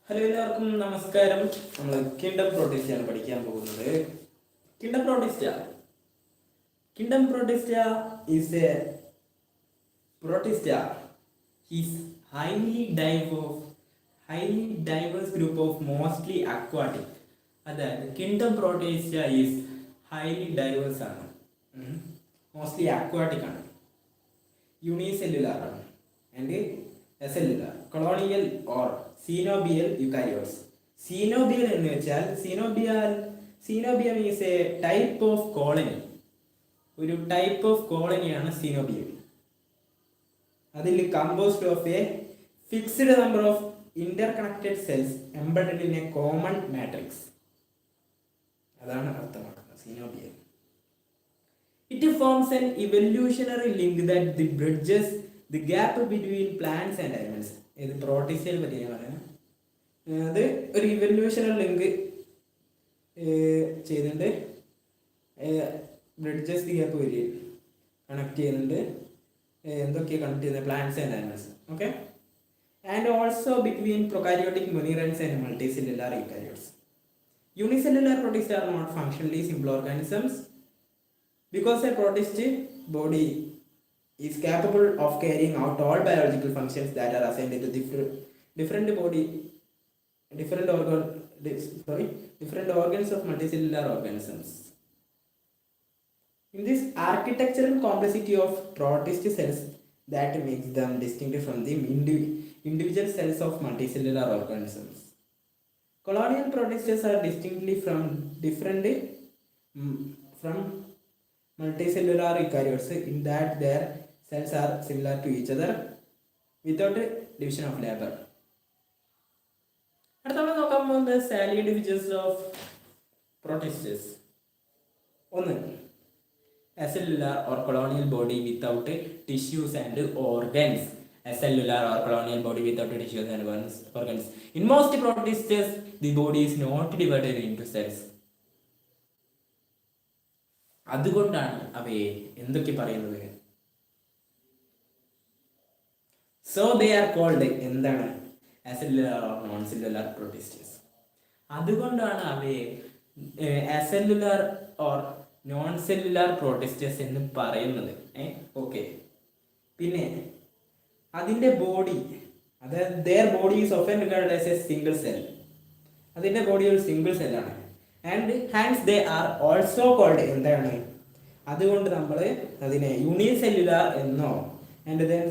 Hello എല്ലാവർക്കും നമസ്കാരം. നമ്മൾ കിങ്ഡം പ്രോട്ടിസ്റ്റയാണ് പഠിക്കാൻ പോകുന്നത്. Kingdom protista is a Protista is highly diverse group of mostly aquatic. അതായത് kingdom protista is highly diverse ആണ്, മോസ്റ്റ്ലി അക്വാട്ടിക് ആണ്, യൂണിസെല്ലുലാർ ആണ് and acellular, colonial or coenobial eukaryotes. Coenobial എന്ന് വെച്ചാൽ coenobium is a type of colony. ഒരു type of കോളനിയാണ് coenobium. അതിൽ composed of a fixed number of interconnected cells embedded in a common matrix. അതാണ് അർത്ഥമാക്കുന്നത് coenobium. It forms an evolutionary link that bridges the gap between plants and animals. ഇത് പ്രോട്ടിസ്റ്റയെ പറ്റിയാണ് പറയുന്നത്. അത് ഒരു ഇവല്യൂഷണറി ലിങ്ക് ചെയ്തിട്ടുണ്ട്, ബ്രിഡ്ജസ് ദി ഗ്യാപ്പ് വഴി കണക്ട് ചെയ്യുന്നുണ്ട്. എന്തൊക്കെയാണ് കണക്ട് ചെയ്യുന്നത്? Plants and animals. Okay, and also between prokaryotic monerans and multicellular eukaryotes. Unicellular protists are not functionally simple organisms because a protist body is capable of carrying out all biological functions that are assigned to different organs of multicellular organisms. In this architectural complexity of protist cells that makes them distinct from the individual cells of multicellular organisms. Colonial protists are distinctly from multicellular eukaryotes in that their cells are similar to each other without a division of labor. അടുത്ത നോക്കാൻ പോകുന്നത് salient features of protists. ഒന്ന്, acellular or colonial body without tissues and organs. Acellular or colonial body without tissues and organs. In most protists, the body is not divided into cells. അതുകൊണ്ടാണ് അവയെ എന്തൊക്കെ പറയുന്നത്? So they are called എന്താണ്? അസെല്ലുലാർ or non cellular പ്രോട്ടിസ്റ്റസ്. അതുകൊണ്ടാണ് അവയെ അസെല്ലുലാർ or non cellular പ്രോട്ടിസ്റ്റസ് എന്ന് പറയുന്നത്. Okay, പിന്നെ അതിൻ്റെ ബോഡി, അതായത് their body is often regarded as a single cell. അതിൻ്റെ ബോഡി ഒരു സിംഗിൾ സെല്ലാണ്. And hence they are also called എന്താണ്? അതുകൊണ്ട് നമ്മൾ അതിനെ യൂണിസെല്ലുലാർ എന്നോ, and then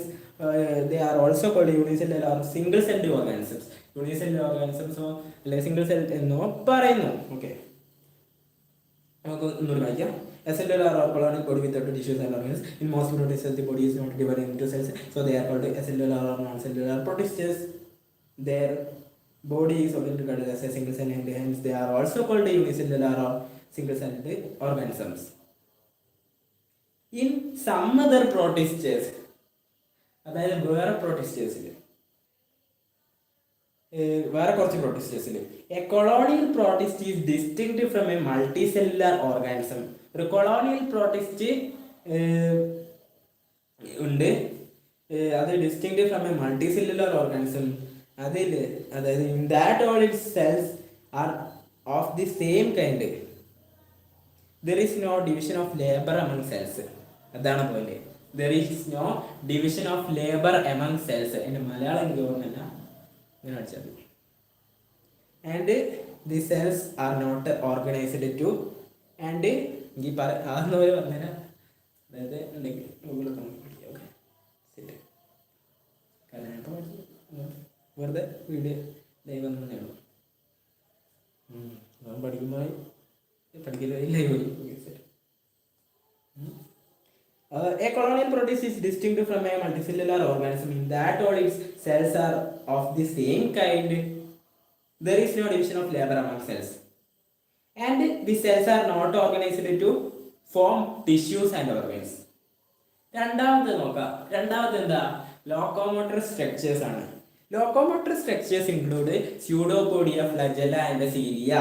they are also called unicellular single celled organisms. Unicellular ഓർഗാനിസംസോ അല്ലെങ്കിൽ സിംഗിൾ സെൽ എന്നോ പറയുന്നു. ഓക്കെ, നമുക്ക് ഒന്നുകൂടി വായിക്കാം. Acellular or colonial body without tissues and organs. In most protists, the body is not divided into cells, so they are called acellular or non-cellular protists. Their body is often regarded as a single cell, and hence they are also called unicellular or single-celled organisms. In some other protists, അതായത് വേറെ പ്രോട്ടിസ്റ്റേഴ്സിൽ, വേറെ കുറച്ച് പ്രോട്ടിസ്റ്റേഴ്സിൽ, a colonial protist is distinct from a multicellular organism. ഒരു colonial protist ഉണ്ട്, അത് distinct from a multicellular organism. അതിൽ അതായത് in that all its cells are of the same kind. There is no division of labour among cells. അതാണ് പോലെ there is no division of labour among cells. എൻ്റെ മലയാളം എനിക്ക് ഓർമ്മയില്ല, ഇങ്ങനെ അടിച്ചാൽ മതി. And the cells are not organised to and ഈ ആകുന്നവർ പറഞ്ഞുതരാം. അതായത് ഉണ്ടെങ്കിൽ ഗൂഗിളൊക്കെ പഠിക്കാം. ഓക്കെ, ശരി. കാരണം ഞാൻ ഇപ്പോൾ വെറുതെ വീഡിയോ ലൈവ് എന്നേ ഉള്ളൂ. ഞാൻ പഠിക്കുമ്പോൾ പഠിക്കില്ല, ലൈവ് വരും. ശരി. A colonial protist is distinct from a multicellular organism in that all its cells are of the same kind. There is no division of labor among cells. And the cells are not organized to form tissues and organs. രണ്ടാമത് നോക്കാം. രണ്ടാമത് എന്താ? Locomotor structures ആണ്. Locomotor structures include pseudopodia, flagella and cilia.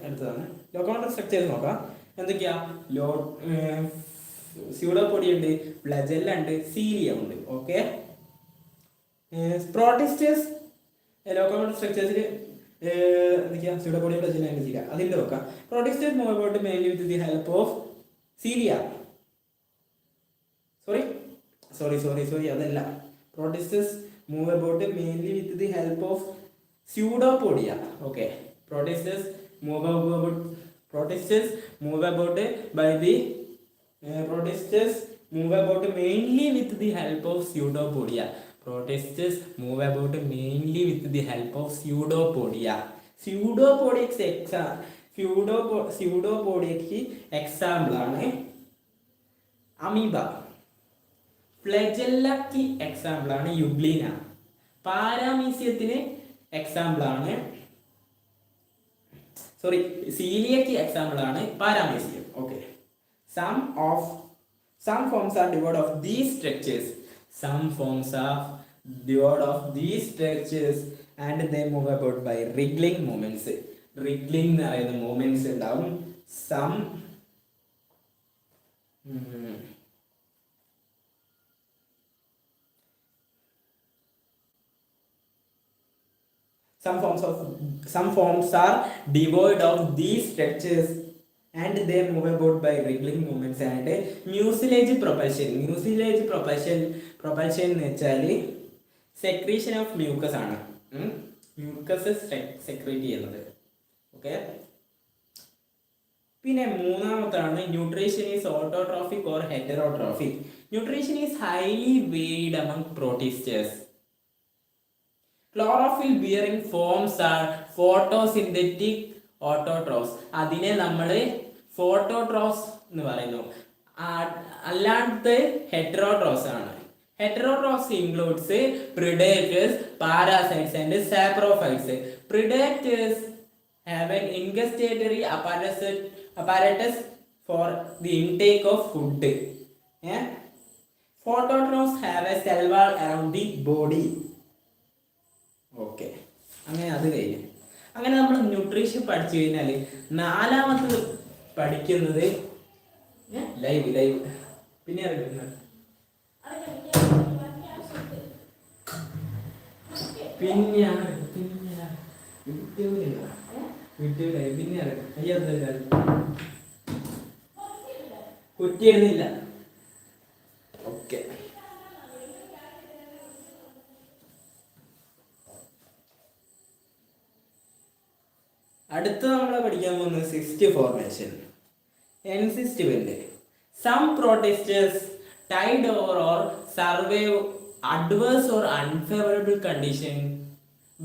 അടുത്തതാണ് locomotor structures നോക്കാം. എന്തൊക്കെയാ? Pseudopodia ഉണ്ട്, ഫ്ലജെല്ല ഉണ്ട്, സീലിയ ഉണ്ട്. ഓക്കെ, പ്രോട്ടിസ്റ്റേഴ്സ് ലോക്കോമോട്ടീവ് സ്ട്രക്ചേഴ്സിൽ എന്തൊക്കെയാ സ്യൂഡോപോഡിയ പ്ലസില ചെയ്യാം അതിൻ്റെ നോക്കാം. Protisters move about mainly with the help of cilia. Sorry അതല്ല. Protisters move about mainly with the help of pseudopodia. Okay, Protisters move about by the protisters move about mainly with the help of pseudopodia. Protisters move about mainly with the help of pseudopodia. Pseudopodic example ആണ് amoeba. ഫ്ലെജല്ലക്ക് example ആണ് euglena. പാരാമീസിയത്തിന് example ആണ് സീലിയക്ക് example ആണ് പാരാമീസിയം. Okay, some forms are devoid of these structures. And they move about by wriggling movements. Wriggling എന്ന് പറയുന്ന movements ഉണ്ടാവും. Some forms are devoid of these structures and they move about by wriggling movements and mucilage propulsion. Propulsion എന്ന് വെച്ചാൽ secretion of mucus ആണ്. Mucus secrete ചെയ്യുന്നത്. Okay, പിന്നെ മൂന്നാമത്താണ് nutrition is autotrophic or heterotrophic. Nutrition is highly varied among protisters. Chlorophyll bearing forms are photosynthetic autotrophs. അതിനെ നമ്മൾ ഫോട്ടോട്രോഫ്സ് എന്ന് പറയുന്നു. അല്ലാണ്ട് ഹെറ്ററോട്രോഫ്സ് ആണ്. Heterotrophs includes predators, parasites and saprophytes. Predators have an ingustatory apparatus for the intake of food. Phototrophs have a cell wall around the body. Okay, അങ്ങനെ അത് കഴിഞ്ഞു. അങ്ങനെ നമ്മൾ ന്യൂട്രീഷൻ പഠിച്ചു കഴിഞ്ഞാൽ നാലാമത് പഠിക്കുന്നത് ലൈവ് പിന്നെ കുറ്റിയെഴുന്നില്ല. ഓക്കെ, അടുത്ത നമ്മൾ പഠിക്കാൻ പോകുന്നത് cyst formation. Encystment. Some protisters tide over or survive adverse or unfavorable condition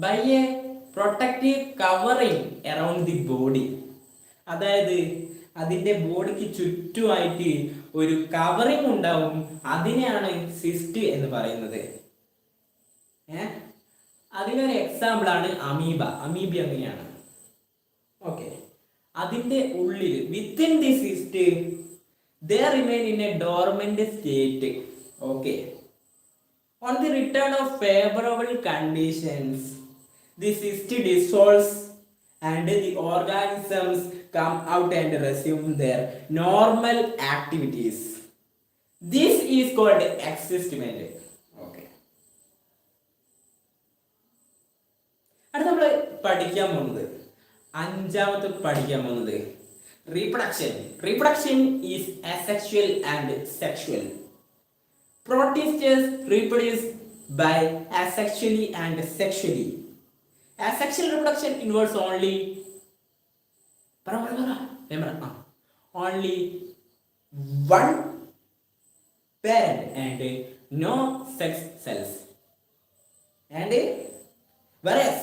by a protective covering around the body. അതായത് അതിൻ്റെ ബോഡിക്ക് ചുറ്റുമായിട്ട് ഒരു കവറിങ് ഉണ്ടാവും. അതിനെയാണ് സിസ്റ്റ് എന്ന് പറയുന്നത്. അതിനൊരു എക്സാമ്പിൾ ആണ് അമീബ. അങ്ങനെയാണ്. ഓക്കെ, അതിൻ്റെ ഉള്ളിൽ within the cyst they remain in a dormant state. Okay, on the return of favorable conditions the cyst dissolves and the organisms come out and resume their normal activities. This is called existment. Okay, അടുത്ത നമ്മൾ പഠിക്കാൻ പോകുന്നത് reproduction is asexual and sexual. Protisters reproduce by asexually and sexually. Asexual reproduction involves only one parent and no sex cells. And whereas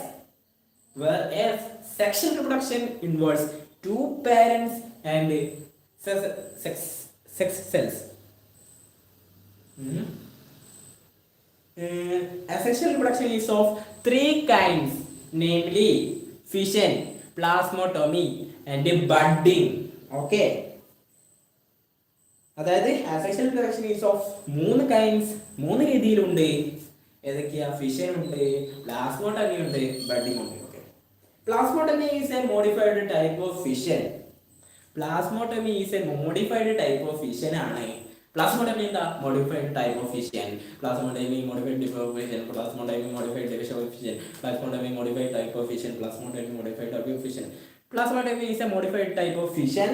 sexual reproduction involves two parents and sex cells. Asexual reproduction is of three kinds, namely fission, plasmotomy and budding. Okay, അതായത് asexual reproduction is of മൂന്ന് രീതിയിലുണ്ട്. ഏതൊക്കെയാ? Fission ഉണ്ട്, പ്ലാസ്മോട്ടമി ഉണ്ട്, budding ഉണ്ട്. Plasmotomy is a modified type of fission. ആണ്. Plasmodemy is the modified type of fission. Plasmodemy modified type of fission. Plasmodemy modified division of fission. Plasmodemy modified type of fission. Plasmodemy modified type of fission. Plasmodemy is a modified type of fission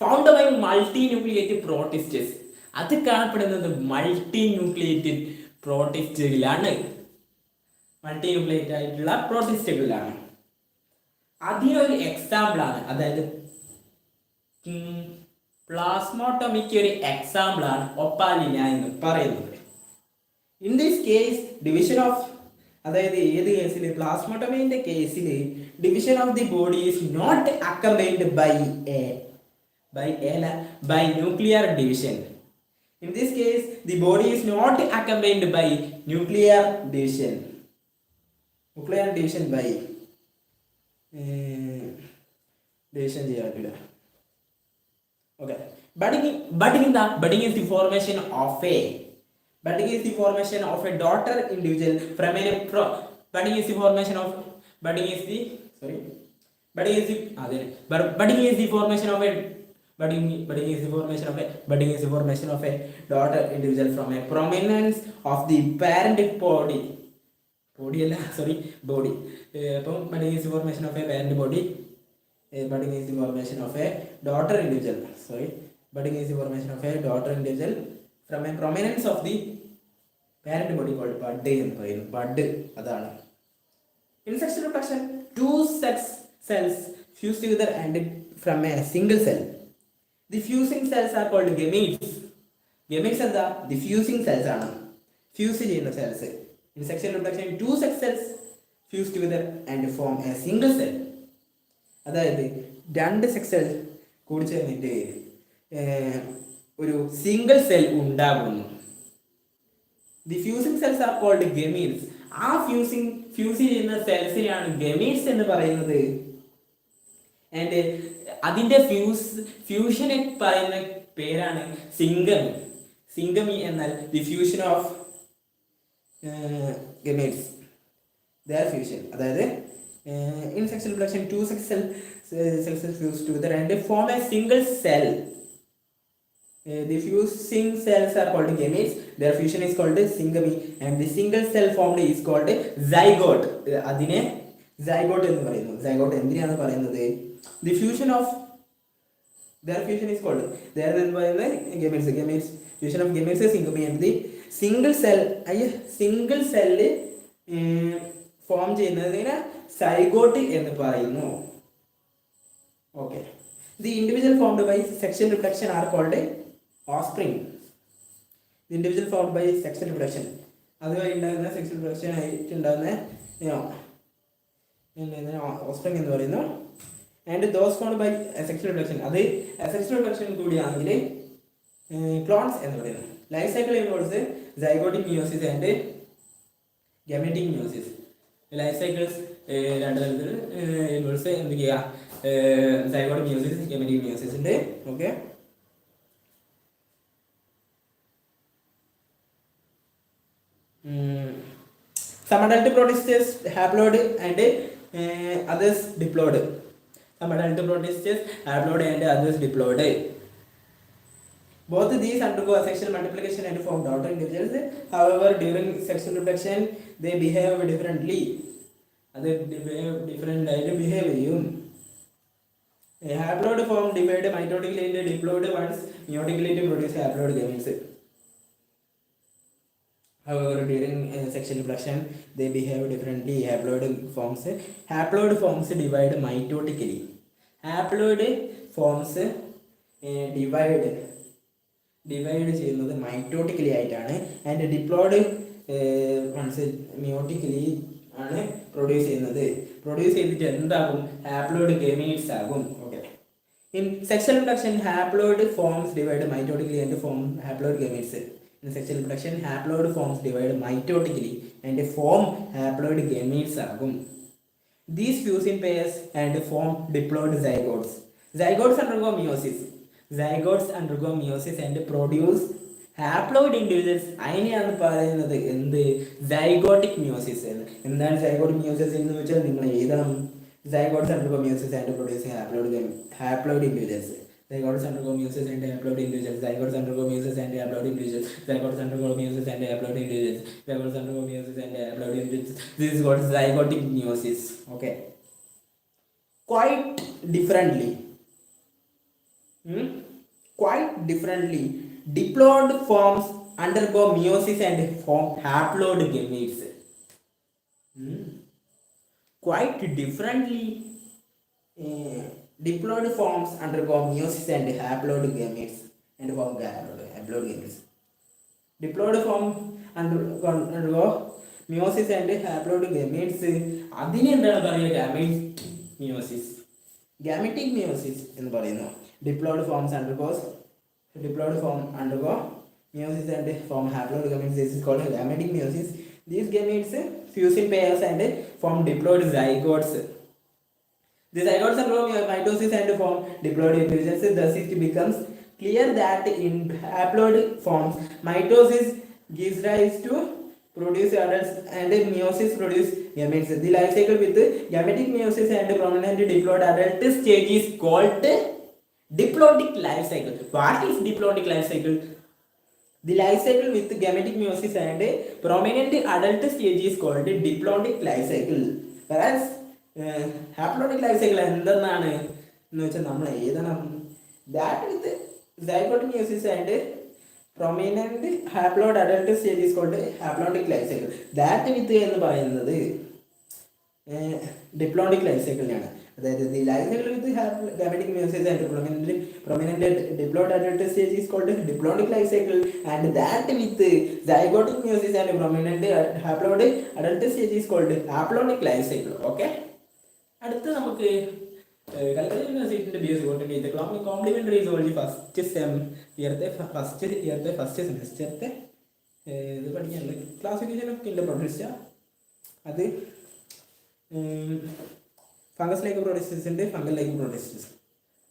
found by multinucleated protists. അത് കാണപ്പെടുന്നത് മൾട്ടിന്യൂക്ലിയേറ്റഡ് പ്രോട്ടിസ്റ്റുകളിലാണ്. മൾട്ടിന്യൂക്ലിയേറ്റഡ് ആയിട്ടുള്ള പ്രോട്ടിസ്റ്റുകളിലാണ്. അതിനൊരു എക്സാമ്പിളാണ്, അതായത് പ്ലാസ്മോട്ടമിക്ക് ഒരു എക്സാമ്പിളാണ് Opalina എന്ന് പറയുന്നത്. In this case division of, അതായത് ഏത് കേസിൽ, പ്ലാസ്മോട്ടമിന്റെ കേസിൽ division of the body is not accompanied by nuclear division. In this case, the body is not accompanied by nuclear division. Nuclear division by division ചെയ്യാറില്ല. Okay. Budding is the formation of a daughter individual from a budding is the formation of budding is the formation of a daughter individual from a prominence of the parent body. Budding is the formation of a parent body. Budding is the formation of a daughter individual. Budding is the formation of a daughter individual from a prominence of the parent body called bud എന്ന് പറയുന്നു. Bud അതാണ്. In sexual reproduction, two sex cells fuse together and from a single cell. The fusing cells are called gametes. Gametes എന്താ? The fusing cells ആണ്. Fuse ചെയ്യുന്ന cells. In sexual reproduction, two sex cells fuse together and form a single cell. അതായത് രണ്ട് sex cell കൂടി ചേർന്നിട്ട് ഒരു single cell ഉണ്ടാകുന്നു. The fusing cells are called gametes. ആ ഫ്യൂസ് ചെയ്യുന്ന സെൽസിനെയാണ് ഗമീറ്റ്സ് എന്ന് പറയുന്നത്. ആൻഡ് അതിൻ്റെ ഫ്യൂഷനെ പറയുന്ന പേരാണ് സിംഗമി എന്നാൽ the fusion of gametes, there fusion. അതായത് in sexual reproduction, two sex cells fuse together and form a single cell. The fusing cells are called gametes. Their fusion is called syngamy, and the single cell formed is called zygote. അതിനെ zygote എന്ന് പറയുന്നു. zygote എന്തിനാണ് പറയുന്നത്? The fusion of their fusion is called there എന്ന് പറയുന്നത് gametes. Fusion of gametes is syngamy, and the single cell form ചെയ്യുന്നതിന് zygote എന്ന് പറയുന്നു. Okay. The individual formed by sexual reproduction are called offspring. The individual formed by sexual reproduction, അതുവഴി ഉണ്ടാകുന്ന sexual reproduction ആയിട്ട് ഉണ്ടാകുന്ന offspring എന്ന് പറയുന്നു. And those formed by sexual reproduction, അത് സെക്ഷൽ റിപ്രഡക്ഷൻ കൂടിയാണെങ്കിൽ ക്ലോൺസ് എന്ന് പറയുന്നു. Life cycle involves zygotic meiosis and gametic meiosis. Life cycles രണ്ട് തരത്തിൽ ഇൻവോൾവ്സ് എന്ത് ചെയ്യുക, സൈഗോട്ടിക് മിയോസിസ്, ഗമറ്റിക് മിയോസിസ് ഉണ്ട്. Okay. Some adult protists haploid and others diploid. Some adult protists haploid and others diploid. Both these undergo sexual multiplication and form daughter individuals. However, during sexual reproduction, they behave differently. They behave different behavior. A haploid form divide mitotically into diploid ones meiotically to produce haploid gametes. However, during sexual reproduction, they behave differently. Haploid forms divide mitotically. Haploid forms divide ചെയ്യുന്നത് mitotically ആയിട്ടാണ്. And diploid ones meiotically ആണ് produce ചെയ്യുന്നത്. Produce ചെയ്തിട്ട് എന്താകും? Haploid gametes ആകും. Okay. In sexual reproduction haploid forms divide mitotically and form haploid gametes. In sexual reproduction haploid forms divide mitotically and form haploid gametes ആകും. These fuse in pairs and form diploid zygotes. Zygotes undergo meiosis and produce haploid individuals. അതിനെയാണ് പറയുന്നത് എന്ത്? Zygotic meiosis എന്ന്. എന്താണ് zygotic meiosis എന്ന് വെച്ചാൽ നിങ്ങൾ എഴുതണം. Zygotes undergo meiosis and produce haploid individuals. Zygotes undergo meiosis and haploid individuals. Zygotes undergo meiosis and haploid individuals. Zygotes undergo meiosis and haploid individuals. Zygotes undergo meiosis and haploid individuals. This is called zygotic meiosis. Okay. Quite differently. Quite differently, diploid forms undergo meiosis and form haploid gametes. Quite differently, diploid forms undergo meiosis and haploid gametes and form haploid gametes. Diploid form undergo meiosis and haploid gametes. അതിനെ എന്താണ് പറയുക? Gametic meiosis. Gametic meiosis എന്ന് പറയുന്നു. Diploid forms undergo meiosis and form haploid gametes. This is called gametic meiosis. These gametes fuse in pairs and form diploid zygotes. The zygotes undergo mitosis and form diploid individuals. Thus, it becomes clear that in haploid forms, mitosis gives rise to produce adults and meiosis produce gametes. The life cycle with gametic meiosis and prominent diploid adult stage is called diploidic life cycle. What is diploidic life cycle? The life cycle with gametic meiosis and prominent adult stage is called diploidic life cycle. Whereas haploidic life cycle എന്തെന്നാണ് എന്ന് വെച്ചാൽ നമ്മൾ എഴുതണം. That with zygotic meiosis and prominent haploid adult stage is called haploidic life cycle. That with എന്ന് പറയുന്നത് diploidic life cycle ആണ്. അതായത് the life cycle with gametic meiosis and prominent diploid adult stage is called diploidic life cycle, and that with zygotic meiosis and prominent haploid adult stage is called haploidic life cycle. Okay. അടുത്ത നമുക്ക് Calicut University BSc Botany complementary zoology first സെമിസ്റ്ററത്തെ ഇത് പഠിക്കാനുള്ള classification of kingdom protista. അത് fungus like protists ഉണ്ട്, fungal like protists.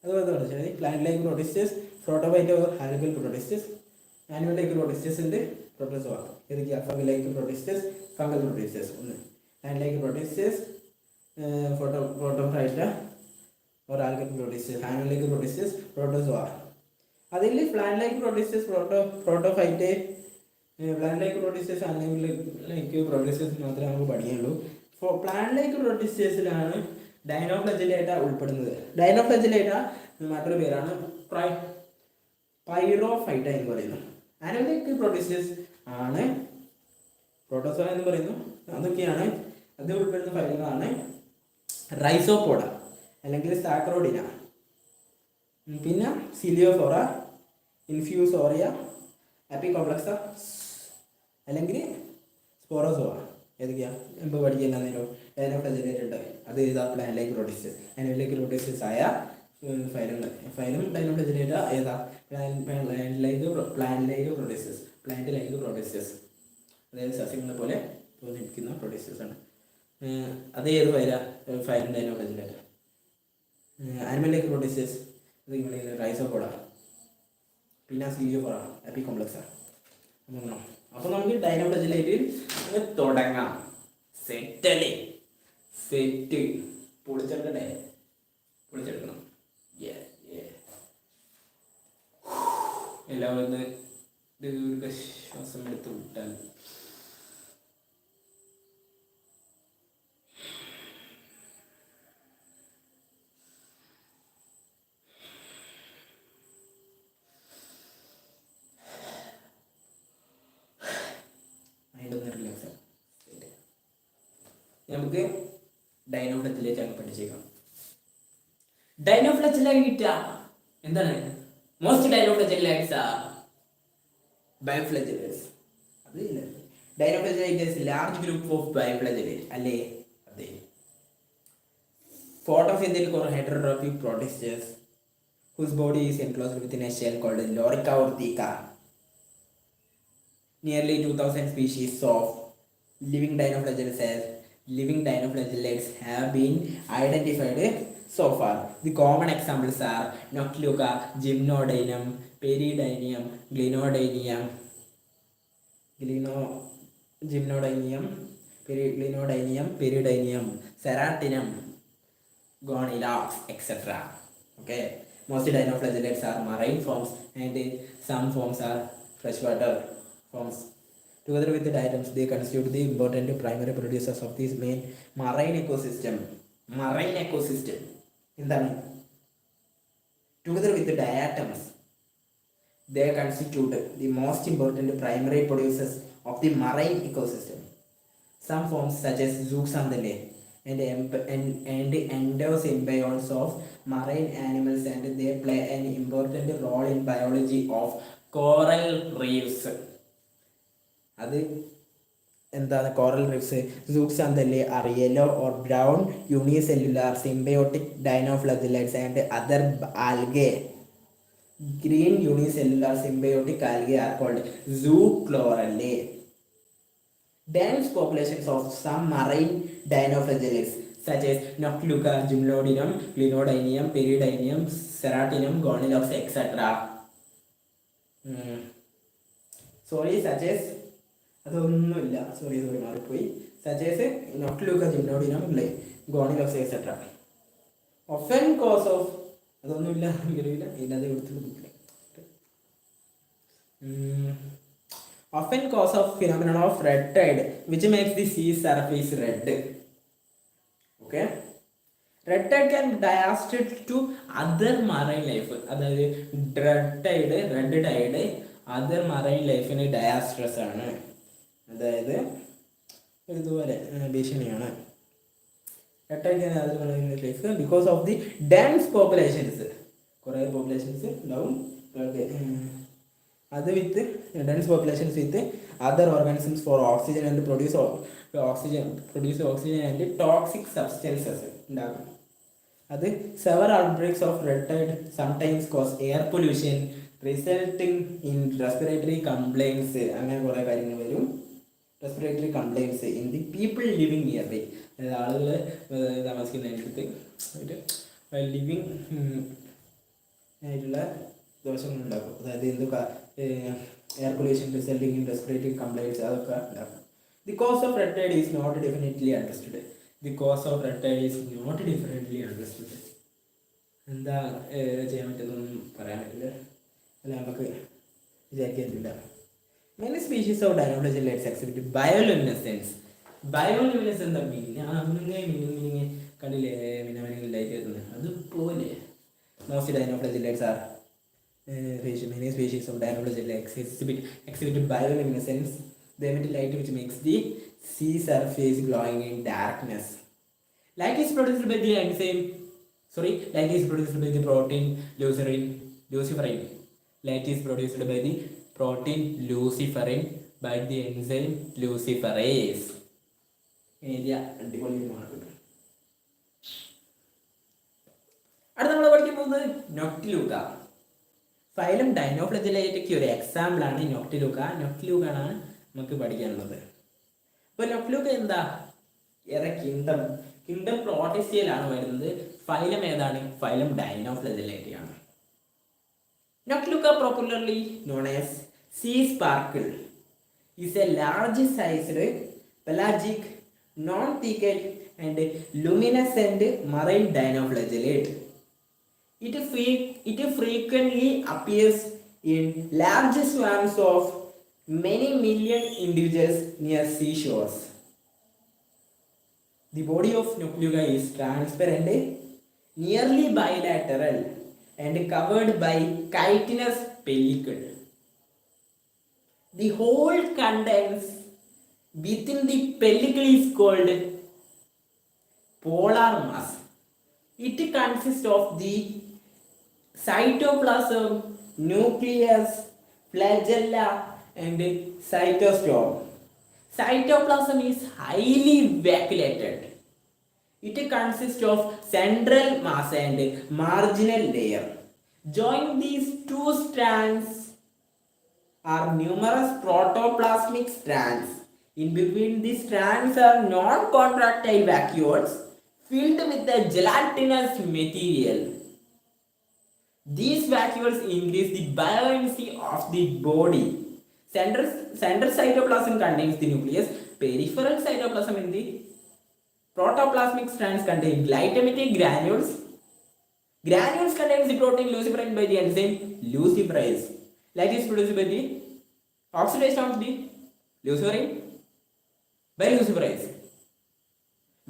അതുപോലെ പഠിച്ചാൽ plant like protists, protophyta or algal protists, animal like protists ഉണ്ട്, പ്രൊട്ടോസോവ. ഏതൊക്കെയാണ്? Fungal like protists, fungal protists ഒന്ന്, plant like protists, protophyta or algal protists, animal like protists, protozoa. അതിൽ plant like protists, protophyte, plant like protists, animal like protists മാത്രമേ നമുക്ക് പഠിക്കാനുള്ളൂ. Plant like പ്രോട്ടിസ്റ്റസിലാണ് ഡൈനോഫ്ലജലേറ്റ ഉൾപ്പെടുന്നത്. ഡൈനോഫ്ലജലേറ്റ മറ്റൊരു പേരാണ് പൈറോഫൈറ്റ എന്ന് പറയുന്നു. ആനിമൽ ലൈക്ക് പ്രോട്ടിസ്റ്റസ് ആണ് പ്രോട്ടോസോവ എന്ന് പറയുന്നു. അതൊക്കെയാണ് അത് ഉൾപ്പെടുന്ന ഫൈലങ്ങളാണ് റൈസോപോഡ അല്ലെങ്കിൽ സാക്രോഡിന, പിന്നെ സിലിയോഫോറ, ഇൻഫ്യൂസോറിയ, എപ്പികോംപ്ലക്സ അല്ലെങ്കിൽ സ്പോറോസോവ. ഏതൊക്കെയാണ് മുമ്പ് പഠിക്കാൻ നേരം ഡൈനോഫ്ലജലേറ്റ് ഉണ്ട്. അത് ഏതാ? Plant like protists. Animal like protists ആയ ഫൈലം ഡൈനോഫ്ലജലേറ്റ ഏതാ? Plant like protists. അതായത് സസ്യങ്ങളെ പോലെ തോന്നിപ്പിക്കുന്ന പ്രോട്ടിസ്റ്റസ് ആണ്. അത് ഏത് phylum dinoflagellata. Animal like protists ഇത് ഇങ്ങനെ റൈസോപോഡ, പിന്നെ സിലിയോഫോറ, എപ്പികോംപ്ലക്സ. അപ്പോൾ നമുക്ക് ഡൈനോഫ്ലജലേറ്റിൽ തുടങ്ങാം. സെറ്റ് പൊളിച്ചെടുക്കണം. എല്ലാവരും ദീർഘശ്വാസം എടുത്ത് വിട്ടാൽ നമുക്ക് ഡൈനോഫ്ലജലേറ്റ് അങ്ങ് പഠിച്ചേക്കാം. ഡൈനോഫ്ലജലേറ്റ എന്താണ്? Most dinoflagellates are biflagellates. അത് dinoflagellates large group of biflagellate അല്ലേ? അതെ. Photosynthetic or heterotrophic protists whose body is enclosed within a shell called Lorica or Theca. Nearly 2000 species of living dinoflagellates have been identified so far. The common examples are Noctiluca, Gymnodinium, Peridinium, Glinodinium, Peridinium, Ceratinum, Gonilox, etc. Okay. Most dinoflagellates are marine forms and some forms are freshwater forms. Together with the diatoms, they constitute the important primary producers of this main marine ecosystem. Marine ecosystem. Together with the diatoms, they constitute the most important primary producers of the marine ecosystem. Some forms such as zooxanthellae and endosymbionts of marine animals, and they play an important role in biology of coral reefs. അത് എന്താണ് coral reefs? Zooxanthellae are yellow or brown unicellular symbiotic dinoflagellates and other algae. Green unicellular symbiotic algae are called zoochlorallae. Dense populations of some marine dinoflagellates such as Noctiluca, Gymnodinum, Clinodinium, Peridinium, Ceratinum, Gonilox, etc. Such as Noctiluca, Gymnodinum, Gonilox, etc. Often cause of often cause of phenomenon of red tide, which makes the sea surface red. Okay, red tide can distribute to other marine life. അതായത് red tide other marine life ന് disastrous ആണ്. അതായത് ഇതുപോലെ ഭീഷണിയാണ്. Because of the dense populations, populations down, other with dense populations with other organisms for oxygen and produce oxygen and toxic substances. Several outbreaks of red tide sometimes cause air pollution, resulting in respiratory complaints. Respiratory complaints in the people living nearby. ആളുകൾ താമസിക്കുന്നതിനടുത്ത് living ആയിട്ടുള്ള ദോഷങ്ങളുണ്ടാക്കും. അതായത് air pollution resulting in respiratory complaints അതൊക്കെ ഉണ്ടാക്കും. The cause of red tide is not definitely understood. എന്താ ചെയ്യാൻ പറ്റുന്നൊന്നും പറയാൻ പറ്റില്ല, അല്ല നമുക്ക് വിചാരിക്കുന്നില്ല. Many species of dinoflagellates exhibit bioluminescence. Bioluminescence എന്താ മീനിങ് കണ്ടില്ലേ? ലൈറ്റ് വരുന്നത് അതുപോലെ. Most dinoflagellates are many species of dinoflagellates exhibit bioluminescence. They emit light which makes the sea surface glowing in darkness. Light is produced by the protein luciferin. Light is produced by the protein luciferin by the enzyme luciferase. അടുത്ത നമ്മൾ പഠിക്കാൻ പോകുന്നത് നൊക്ടിലൂക്ക. Phylum ഡൈനോഫ്ലജെല്ലയ്ക്ക് ഒരു example ആണ് നൊക്ടിലൂക്ക. നൊക്ടിലൂക്കാണ് നമുക്ക് പഠിക്കാനുള്ളത്. അപ്പോൾ നൊക്ടിലൂക്ക എന്താ? കിങ്ഡം പ്രോട്ടിസ്റ്റയിലാണ് വരുന്നത്. ഫൈലം ഏതാണ്? ഫൈലം ഡൈനോഫ്ലജെല്ലയ്ക്ക് ആണ്. Noctiluca, popularly known as sea sparkle, is a large-sized, pelagic, non-thicket and luminescent marine dinoflagellate. It frequently appears in large swarms of many million individuals near seashores. The body of Noctiluca is transparent, nearly bilateral, and covered by chitinous pellicule. The whole contents within the pellicule is called polar mass. It consists of the cytoplasm, nucleus, flagella, and cytosol. Cytoplasm is highly vacuolated. It consists of central mass and marginal layer. Joining these two strands are numerous protoplasmic strands. In between these strands are non-contractile vacuoles filled with a gelatinous material. These vacuoles increase the buoyancy of the body. Central cytoplasm contains the nucleus. Peripheral cytoplasm in the protoplasmic strands contain glycometric granules. Granules contains the protein luciferase by the enzyme luciferase. Light is produced by the oxidation of the luciferase by luciferase.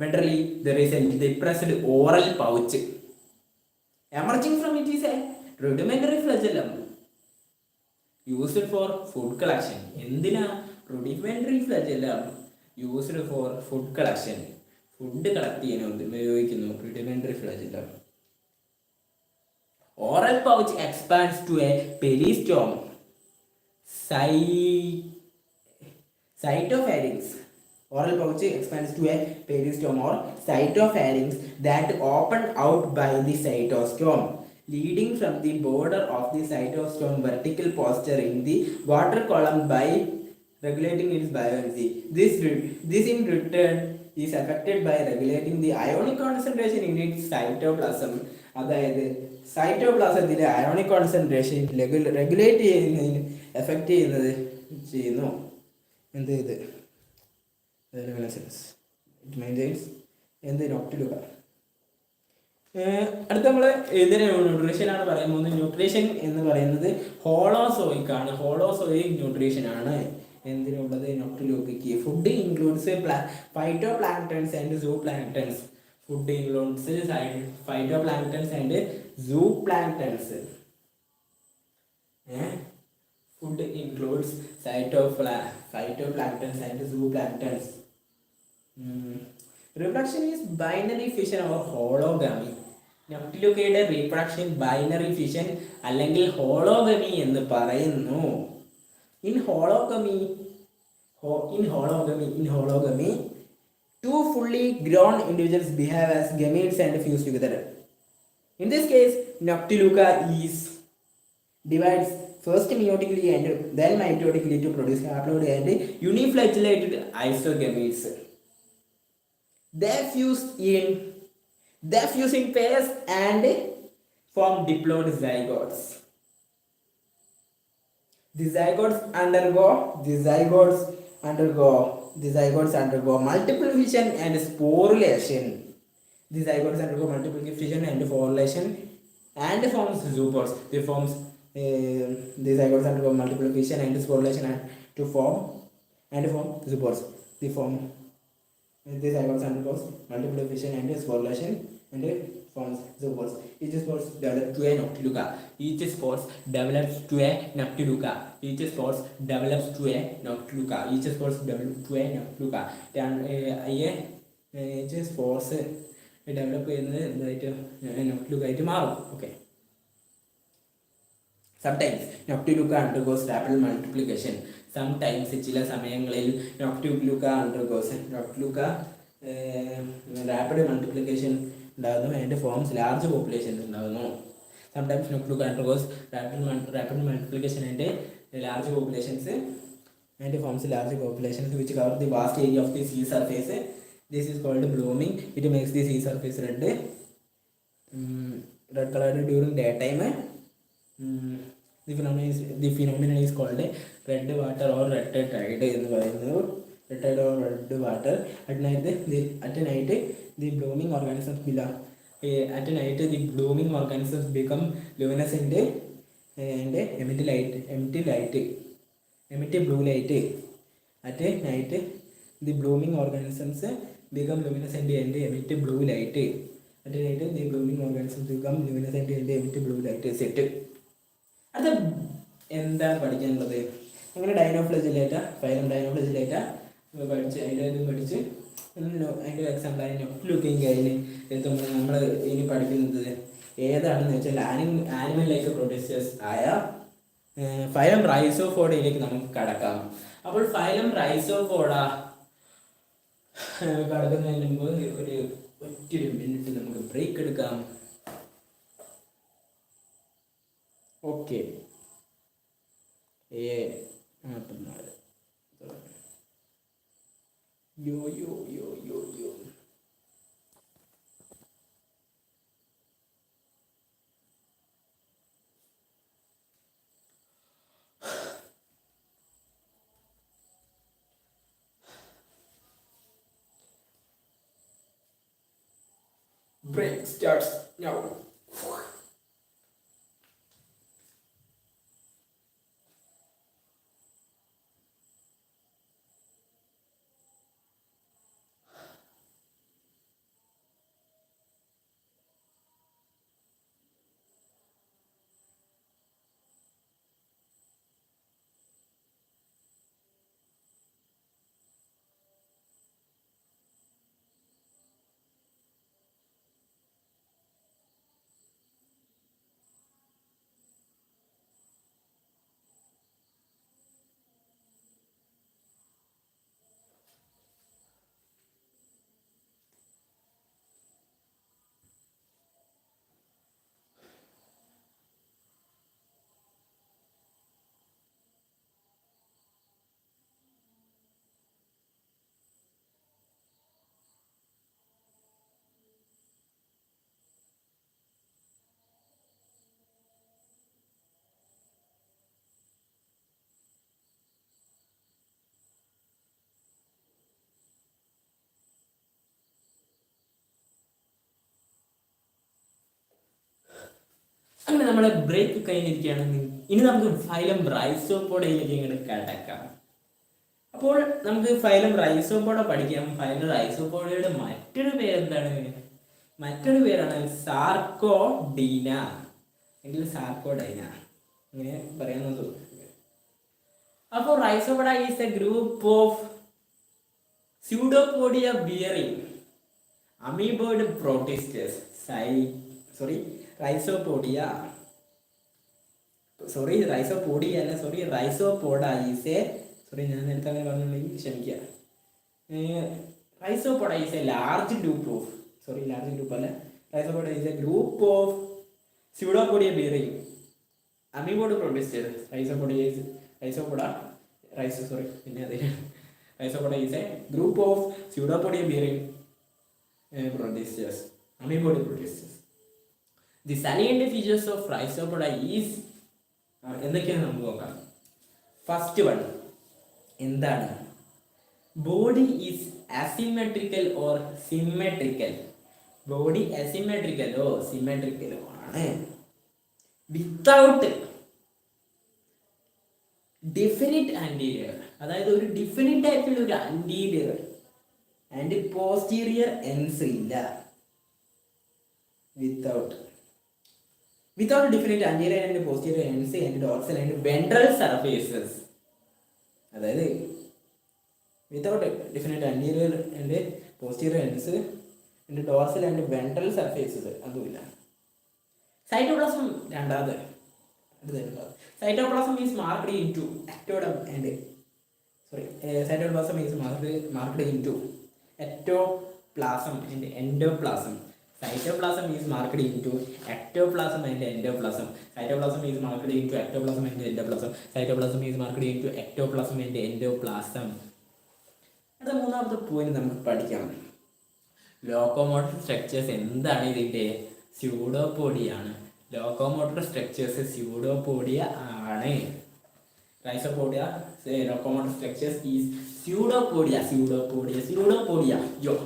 Ventrally, there is a depressed oral pouch. Emerging from it is a rudimentary flagellum used for food collection. എന്തിനാ rudimentary flagellum used for food collection? Food collect ചെയ്യാൻ ഉപയോഗിക്കുന്നു rudimentary flagellum. Oral pouch expands to a peristome. Cytopharynx. Oral pouch expands to a peristome or cytopharynx that open out by the cytostome, leading from the border of the cytostome vertical posture in the water column by regulating its buoyancy. This in return is affected by regulating the ionic concentration in its cytoplasm. അതായത് സൈറ്റോപ്ലാസത്തിലെ ionic concentration regulate ചെയ്യുന്നതിന് effect ചെയ്യുന്നു എന്ത് ഇത് it maintains എന്ത് നൊക്ടിലുക. അടുത്ത നമ്മൾ ഇതിന് ന്യൂട്രീഷനാണ് പറയാൻ പോകുന്നത്. ന്യൂട്രീഷൻ എന്ന് പറയുന്നത് ഹോളോസോയിക് ആണ്. ഹോളോസോയിക് ന്യൂട്രീഷൻ ആണ് എന്തിനുള്ളത്? നൊക്ടിലൂക്കയ്ക്ക്. Food includes phytoplanktons and zooplanktons. Food includes phytoplanktons and zooplanktons. Food includes phytoplanktons and zooplanktons. Reproduction is binary fission or hologamy. നൊക്ടിലുക്കയുടെ റീപ്രൊഡക്ഷൻ ബൈനറി ഫിഷൻ അല്ലെങ്കിൽ ഹോളോഗമി എന്ന് പറയുന്നു. In hologamy, two fully grown individuals behave as gametes and fuse together. In this case, Noctiluca divides first meiotically and then mitotically to produce haploid and uniflagellated isogametes. They fuse in pairs and form diploid zygotes. The zygotes undergo multiple fission and sporulation. The zygotes undergo multiple fission and sporulation and forms zoopods. The zygotes undergo multiple fission and sporulation to form zoopods. The zygotes undergo multiple fission and sporulation and forms zoopods. Each spores develops to a noctiluca. Each spores develops to a noctiluca. Each spores develops to a noctiluca. Each spores develops to a noctiluca. Each spores develop ചെയ്യുന്നത് noctiluca ആയിട്ട് മാറും. Okay. Sometimes noctiluca undergoes rapid multiplication. Sometimes ചില സമയങ്ങളിൽ noctiluca undergoes rapid multiplication ഉണ്ടാകുന്നു and forms large populations ഉണ്ടാകുന്നു. Sometimes noctiluca undergoes rapid multiplication and large populations and forms large populations which cover the vast area of the sea surface. This is called blooming. It makes the sea surface red colored during daytime. The phenomenon is called red water or red tide എന്ന് പറയുന്നത്. Red tide or red water. At night the blooming organisms become luminescent and emit blue light. At night the blooming organisms become luminescent and emit blue light. At night the blooming organisms become luminescent and emit blue light. Set. അത് എന്താണ് പഠിക്കാനുള്ളത്? അങ്ങനെ ഡൈനോഫ്ലജലേറ്റ phylum ഡൈനോഫ്ലജലേറ്റ പഠിച്ച് അതിൻ്റെ അതിൻ്റെ എക്സാമ്പിളായി നൊക്ടിലുക്കയും കഴിഞ്ഞ് എത്തുമ്പോൾ നമ്മൾ ഇനി പഠിക്കുന്നത് ഏതാണെന്ന് വെച്ചാൽ ആനിമൽ ലൈഫ് പ്രൊഡ്യൂസേഴ്സ് ആയ ഫൈലം റൈസോഫോഡയിലേക്ക് നമുക്ക് കടക്കാം. അപ്പോൾ ഫൈലം റൈസോഫോഡ കടക്കുന്നതിന് മുമ്പ് ഒറ്റൊരു മിനിറ്റ് നമുക്ക് ബ്രേക്ക് എടുക്കാം. ഓക്കെ. 44 യോ break starts now. അങ്ങനെ നമ്മളെ ബ്രേക്ക് കഴിഞ്ഞിരിക്കുകയാണെങ്കിൽ ഇനി നമുക്ക് ഫൈലം റൈസോപോഡയിലേക്ക് ഇങ്ങോട്ട് കിടക്കാം. അപ്പോൾ നമുക്ക് ഫൈലം റൈസോപോഡ പഠിക്കാം. ഫൈലം റൈസോപോഡയുടെ മറ്റൊരു പേരെന്താണ്? മറ്റൊരു പേരാണ് സാർക്കോഡീന അല്ലെങ്കിൽ സാർക്കോഡൈന, ഇങ്ങനെ പറയാമെന്ന് തോന്നുന്നു. അപ്പോൾ rhizopoda is a group of pseudopodia bearing amoeboid protists. Rhizopodia is a ഞാൻ നേരത്തെ അങ്ങനെ പറഞ്ഞിട്ടുണ്ടെങ്കിൽ ക്ഷമിക്കുക. Rhizopoda is a large group of rhizopoda is a group of pseudopodia bearing amoeboid protists. Rhizopoda is a group of pseudopodia bearing protists, amoeboid protists. The salient features of rhizopoda is എന്തൊക്കെയാണ് നമുക്ക് നോക്കാം. First one എന്താണ്? Body is asymmetrical or symmetrical. Body അസിമെട്രിക്കലോ സിമെട്രിക്കലോ ആണ്. Without definite anterior, അതായത് ഒരു ഡിഫിനിറ്റ് ആയിട്ടുള്ള ഒരു ആൻറ്റീരിയർ ആൻഡ് പോസ്റ്റീരിയർ എൻസ് ഇല്ല. Without definite anterior and posterior ends and dorsal and ventral surfaces. അതായത് without definite anterior and posterior ends and dorsal and ventral surfaces അതുമില്ല. സൈറ്റോപ്ലാസം രണ്ടാമത്. Cytoplasm is marked into ectoplasm and cytoplasm is marked into ectoplasm and endoplasm. Cytoplasm is marked into ectoplasm and endoplasm. Cytoplasm is marked into ectoplasm and endoplasm. Cytoplasm is marked into ectoplasm and endoplasm. അടുത്ത മൂന്നാമത്തെ point നമുക്ക് പഠിക്കാം. Locomotor structures എന്താണ്? ഇതിൻ്റെ സ്യൂഡോപോഡിയാണ്. Locomotor structures pseudopodia ആണ്. Rhizopodia locomotor structures is pseudopodia. Your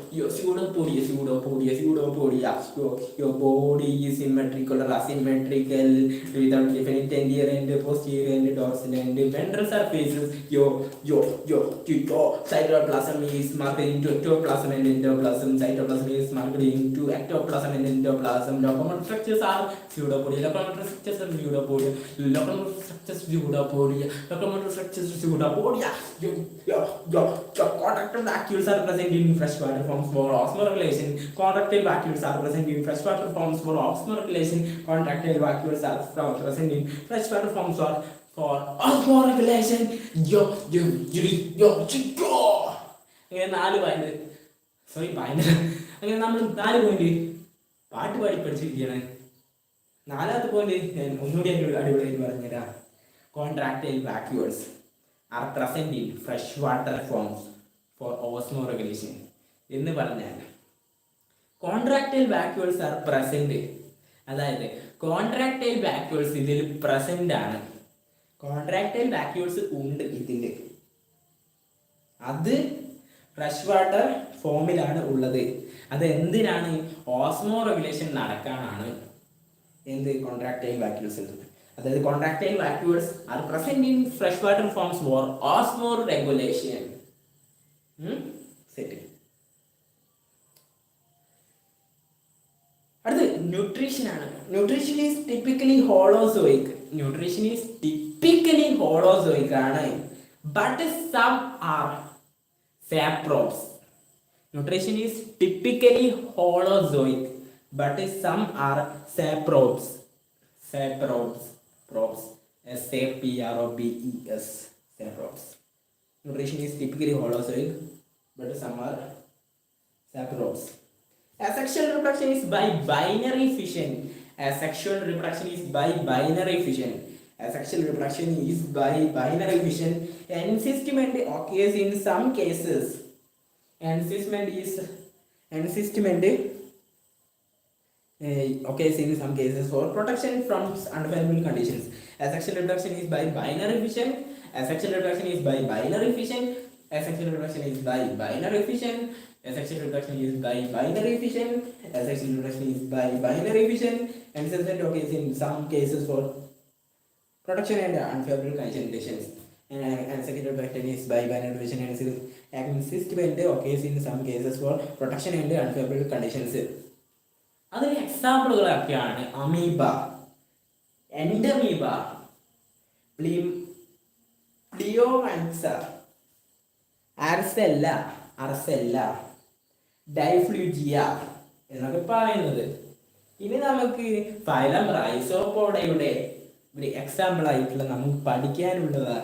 body is symmetrical or asymmetrical without definite anterior and posterior and dorsal and ventral surfaces. Your cytoplasm is marked into ectoplasm and endoplasm. Cytoplasm is marked into ectoplasm and endoplasm. Locomotor structures are pseudopodia. Locomotor structures are pseudopodia. Contractile vacuoles are present in freshwater forms for osmoregulation. Contractile vacuoles are present in freshwater forms for osmoregulation. Contractile vacuoles are present in freshwater forms for osmoregulation. അങ്ങനെ 4 point അങ്ങനെ നമ്മൾ 4 point പാട്ട് പാടി പഠിച്ചിരിക്കുകയാണ്. 4ാമത്തെ point ഒന്നുകൂടി അടിപൊളിയായിട്ട് പറഞ്ഞുതരാം. Contractile vacuoles are present in freshwater forms for osmoregulation. എന്ന് പറഞ്ഞാൽ കോൺട്രാക്ടൈൽ വാക്യൂൾസ് ആർ പ്രസന്റ്, അതായത് കോൺട്രാക്ടൈൽ വാക്യൂൾസ് ഇതിൽ പ്രസന്റ് ആണ്. കോൺട്രാക്ടൈൽ വാക്യൂൾസ് ഉണ്ട് ഇതിൽ, അത് ഫ്രഷ് വാട്ടർ ഫോമിലാണ് ഉള്ളത്. അത് എന്തിനാണ്? ഓസ്മോ റെഗുലേഷൻ നടക്കാനാണ്. എന്ത്? കോൺട്രാക്ടൈൽ വാക്യൂൾസ് ഉണ്ട്. അതായത് contractile vacuoles are present in fresh water forms for osmoregulation. Set. അടുത്ത് ന്യൂട്രീഷൻ ആണ്. ന്യൂട്രീഷൻ ഈസ് ടിപ്പിക്കലി ഹോളോസോയിക് ആണ്. But some are saprobes. Nutrition is typically holozoic but some are saprobes. Saprobes. Saprobes. Nutrition is typically holozoic, but some are saprobes. Asexual reproduction is by binary fission. Asexual reproduction is by binary fission. Encystment occurs in some cases. Occurs in some cases for protection from unfavorable conditions. Asexual reproduction is by binary fission. Asexual reproduction is by binary fission. Asexual reproduction is by binary fission. Asexual reproduction is by binary fission. And succession occurs in some cases for protection and unfavorable conditions. And asexual reproduction is by binary fission and consistent occurs in some cases for protection and unfavorable conditions. അതിന് എക്സാമ്പിളുകളൊക്കെയാണ് amoeba, Entamoeba, പ്ലിയോമൻസ, അർസെല്ല, ഡൈഫ്ലൂജിയ എന്നൊക്കെ പറയുന്നത്. ഇനി നമുക്ക് phylum റൈസോപോഡയുടെ ഒരു example ആയിട്ടുള്ള നമുക്ക് പഠിക്കാനുള്ളത്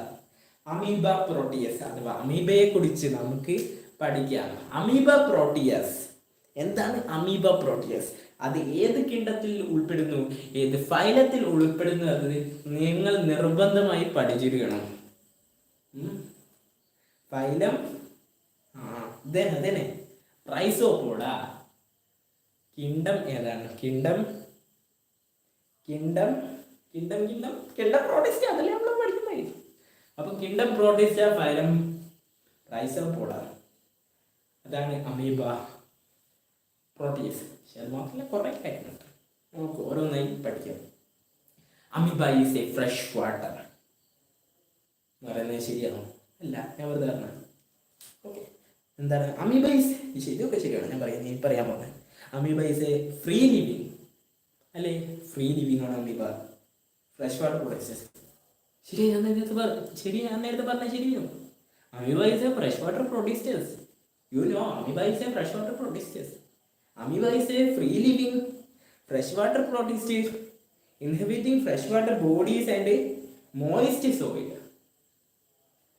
amoeba Proteus അഥവാ അമീബയെ കുറിച്ച് നമുക്ക് പഠിക്കാം. അമീബ പ്രോട്ടിയസ് എന്താണ്? അമീബ പ്രോട്ടിയസ് അത് ഏത് കിണ്ടത്തിൽ ഉൾപ്പെടുന്നു, ഏത് ഫൈലത്തിൽ ഉൾപ്പെടുന്നു അത് നിങ്ങൾ നിർബന്ധമായി പഠിച്ചിരിക്കണം. ഫൈലം അതന്നെ റൈസോപോഡ. കിണ്ടം ഏതാണ്? കിണ്ടം പ്രോട്ടിസ്റ്റ, അതല്ലേ നമ്മൾ പഠിക്കുന്നത്. അപ്പൊ കിണ്ടം പ്രോട്ടിസ്റ്റ, ഫൈലം റൈസോപോഡ, അതാണ് അമീബ പ്രോട്ടിയസ്. ശർമാത്തിലെ കുറേ കാര്യങ്ങളുണ്ട്, നമുക്ക് ഓരോന്നായി പഠിക്കാം. Amoeba is A fresh water എന്ന് പറയുന്നത് ശരിയാണോ? അല്ല, ഞാൻ വെറുതെ പറഞ്ഞത്. ഓക്കെ, എന്താണ് അമീബ ഈസ്? ഇതൊക്കെ ശരിയാണ് ഞാൻ പറയുന്നത്. പറയാൻ പോകുന്നത് amoeba is A free living അല്ലേ? ഫ്രീ ലിവിങ് ആണ് അമീബ. ഫ്രഷ് വാട്ടർ പ്രൊഡക്ട്സ് ശരി, ഞാൻ നേരത്തെ പറഞ്ഞ ശരിയോ? Amoeba is A fresh water producers. You know amoeba is A fresh water producers. Amoeba is a free living freshwater protist inhabiting freshwater bodies and moist soil.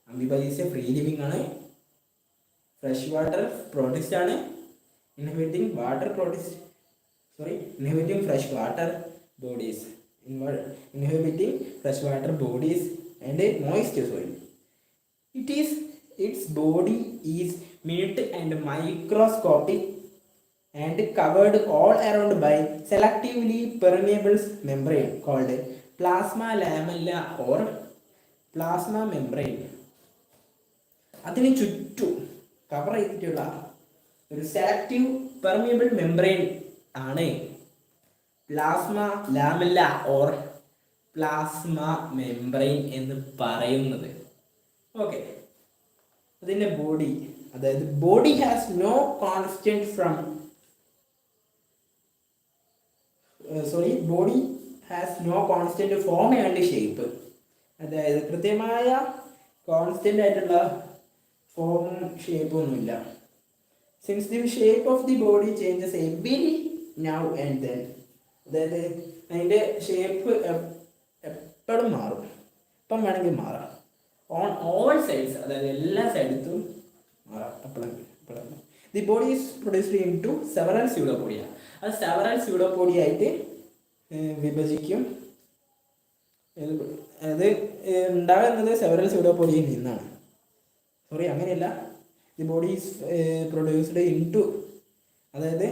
Amoeba is a free living ആണ്, freshwater protist ആണ്, inhabiting freshwater bodies, inhabiting freshwater bodies and moist soil. Its body is minute and microscopic and covered all around by selectively permeable membrane called plasma lamella or plasma membrane. അതിന് ചുറ്റും cover ചെയ്തിട്ടുള്ള ഒരു selective permeable membrane ആണ് plasma lamella or plasma membrane എന്ന് പറയുന്നത്. Okay, അതിൻ്റെ body, അതായത് body has no constant from body has no constant form and shape. അതായത് കൃത്യമായ കോൺസ്റ്റന്റ് ആയിട്ടുള്ള ഫോമും ഷേപ്പും ഒന്നുമില്ല. Since the shape of the body changes every now and then. അതായത് അതിൻ്റെ ഷേപ്പ് എപ്പോഴും മാറും, എപ്പം വേണമെങ്കിൽ മാറാം. ഓൺ ഓൾ സൈഡ്സ്, അതായത് എല്ലാ സൈഡത്തും മാറാം എപ്പോഴെങ്കിലും. The body is produced into several pseudopodia. അത് സെവറൽ സ്യൂഡോപോഡിയ ആയിട്ട് വിഭജിക്കും. അത് ഉണ്ടാകുന്നത് സെവറൽ സ്യൂഡോപോഡിയയിൽ നിന്നാണ്. അങ്ങനെയല്ല, the body is produced into, അതായത്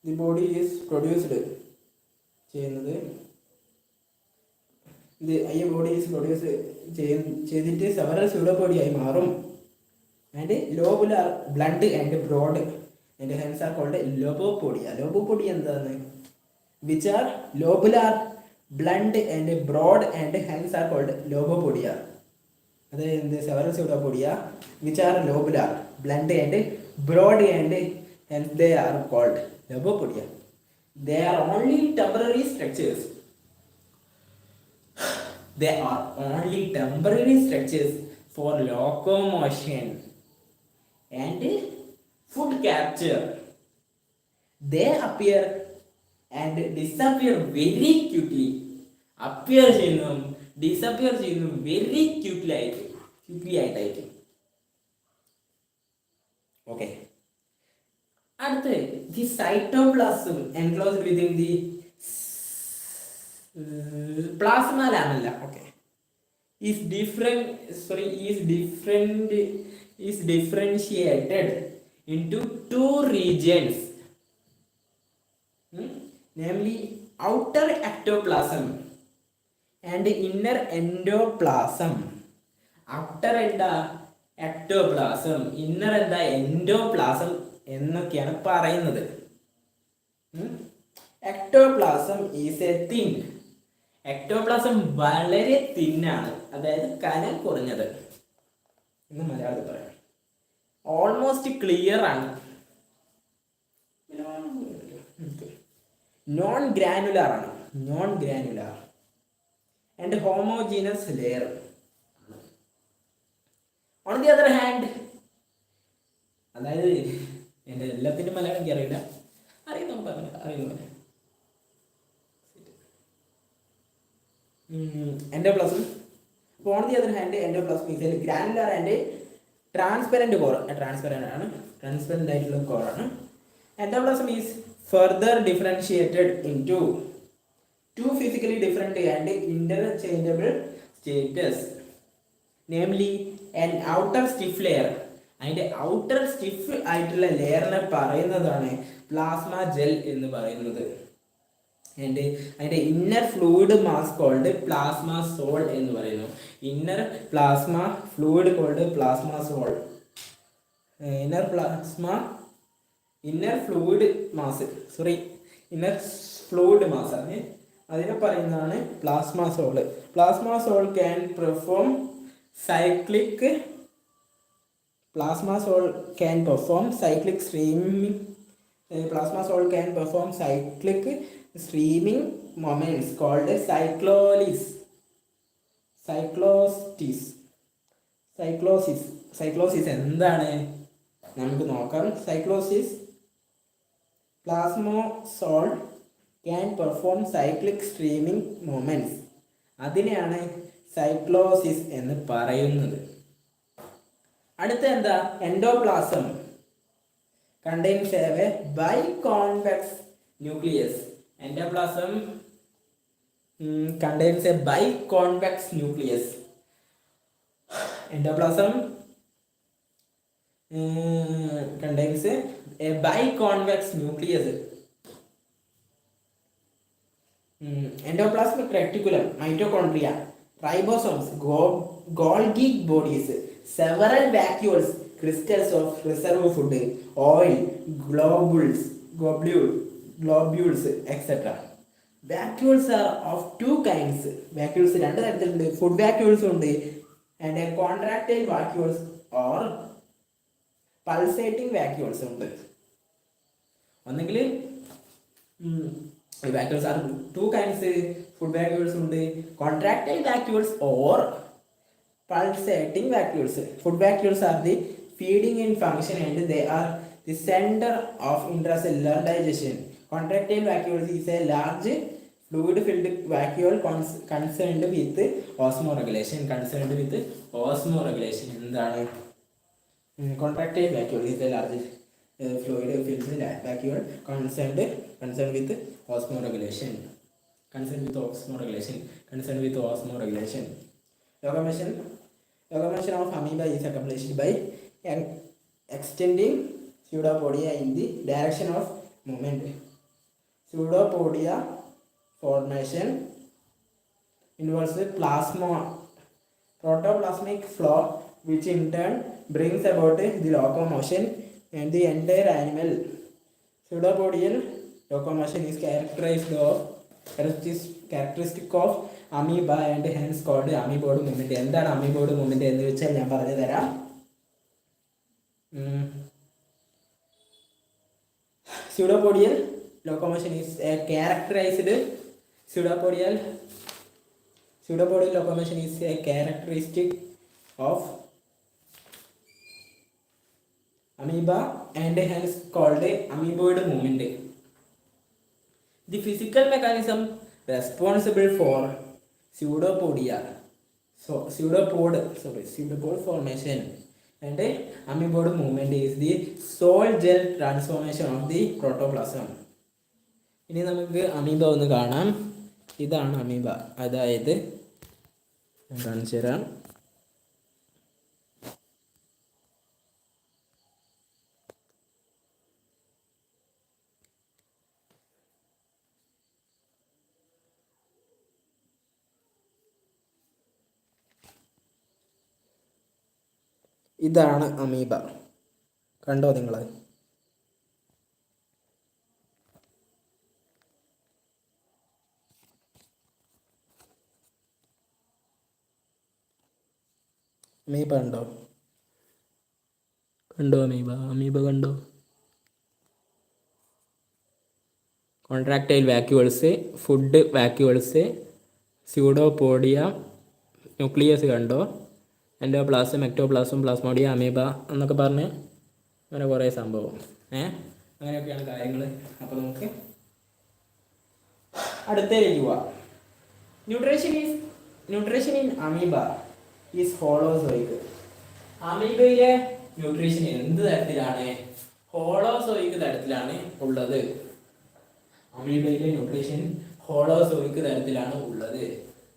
ദി ബോഡി ഈസ് പ്രൊഡ്യൂസ്ഡ് ചെയ്യുന്നത്, ഈ ബോഡി ഈസ് പ്രൊഡ്യൂസ് ചെയ്തിട്ട് സെവറൽ സ്യൂഡോപോഡിയായി മാറും. And lobular blood and broad and hence are called lobopodia. Lobopodia എന്താണ്? Which are lobular blood and broad and hence are called lobopodia. അതായത് several pseudopodia which are lobular blood and broad and hence they are called lobopodia. They are only temporary structures. They are only temporary structures for locomotion and food capture. They appear and disappear very quickly. Appear ചെയ്യുന്നതും disappear ചെയ്യുന്നതും very quickly ആയിട്ടായിരിക്കും. Okay, അടുത്ത് the cytoplasm enclosed within the plasma lamella. Okay, is differentiated into two regions, namely outer ectoplasm and inner endoplasm. Outer എന്താ ectoplasm, inner എന്താ endoplasm എന്നൊക്കെയാണ് പറയുന്നത്. Ectoplasm is a thin. Ectoplasm വളരെ തിന്നാണ്, അതായത് കനം കുറഞ്ഞത് എന്ന് മലയാളത്തിൽ പറയാം. ഓൾമോസ്റ്റ് ക്ലിയർ ആണ്. നോൺ ഗ്രാനുലാർ ആണ്, non granular and homogeneous layer. On the other hand, അതായത് എൻ്റെ എല്ലാത്തിൻ്റെ മലയാളം എനിക്ക് അറിയില്ല, അറിയുന്ന endoplasm. On the other hand endoplasm is a granular and transparent core. Transparent ആയിട്ടുള്ള കോറാണ്. Endoplasm is further differentiated into two physically different and interchangeable status, namely an outer stiff layer. അതിൻ്റെ outer stiff ആയിട്ടുള്ള ലെയറിനെ പറയുന്നതാണ് plasma gel എന്ന് പറയുന്നത്. And അതിൻ്റെ inner fluid mass called plasma sol എന്ന് പറയുന്നു. Inner plasma fluid called plasma sol. Inner fluid mass ആണ്, അതിനെ പറയുന്നതാണ് plasma sol. Plasma sol can perform cyclic streaming movements called cyclosis എന്താണ് നമുക്ക് നോക്കാം. Plasmosol can perform cyclic streaming movements, അതിനെയാണ് cyclosis എന്ന് പറയുന്നത്. അടുത്ത എന്താ, endoplasm contains a biconvex nucleus. Endoplasm contains a biconvex nucleus. Endoplasm contains a biconvex nucleus. Endoplasmic reticulum, mitochondria, ribosomes, Golgi bodies, several vacuoles, crystals of reserve food, oil, globules, etc. Vacuoles are of two kinds. Vacuoles രണ്ട് തരത്തിലുണ്ട്. Food vacuoles ഉണ്ട് and contractile vacuoles or pulsating vacuoles ഉണ്ട്. ഒന്നെങ്കിൽ vacuoles are two kinds. Food vacuoles ഉണ്ട്, contractile vacuoles or pulsating vacuoles. Food vacuoles are the feeding in function and they are the center of intracellular digestion. Contractile vacuoles is a large fluid filled vacuole concerned with osmoregulation. എന്താണ് contractile vacuole is a large fluid filled vacuole concerned with osmoregulation. Locomotion of amoeba is accomplished by extending pseudopodia in the direction of movement. Pseudopodia formation involves protoplasmic flow, which in turn brings about the locomotion and the entire animal. Pseudopodial locomotion is characteristic of amoeba and hence called amoeboid movement. എന്താണ് amoeboid movement എന്ന് വെച്ചാൽ ഞാൻ പറഞ്ഞു തരാം. Pseudopodial locomotion is a characteristic of amoeba and hence called amoeboid movement. The physical mechanism responsible for pseudopod formation and amoeboid movement is the soil gel transformation of the protoplasm. ഇനി നമുക്ക് amoeba ഒന്ന് കാണാം. ഇതാണ് amoeba, അതായത് ഞാൻ കാണിച്ചു തരാം. ഇതാണ് അമീബ. കണ്ടോ നിങ്ങൾ? അമീബ കണ്ടോ? കണ്ടോ അമീബ? അമീബ കണ്ടോ? Contractile vacuoles, food vacuoles, pseudopodia, nucleus കണ്ടോ, എൻഡോപ്ലാസം, എക്ടോപ്ലാസം, പ്ലാസ്മോഡിയ, അമീബ എന്നൊക്കെ പറഞ്ഞ് അങ്ങനെ കുറേ സംഭവം. അങ്ങനെയൊക്കെയാണ് കാര്യങ്ങൾ. അപ്പോൾ നമുക്ക് അടുത്തേക്ക് പോവാം. Nutrition in amoeba is holozoic. അമീബയിലെ ന്യൂട്രീഷൻ എന്ത് തരത്തിലാണ്? ഹോളോസോയിക് തരത്തിലാണ് ഉള്ളത്. അമീബയിലെ ന്യൂട്രീഷൻ ഹോളോസോയിക് തരത്തിലാണ് ഉള്ളത്.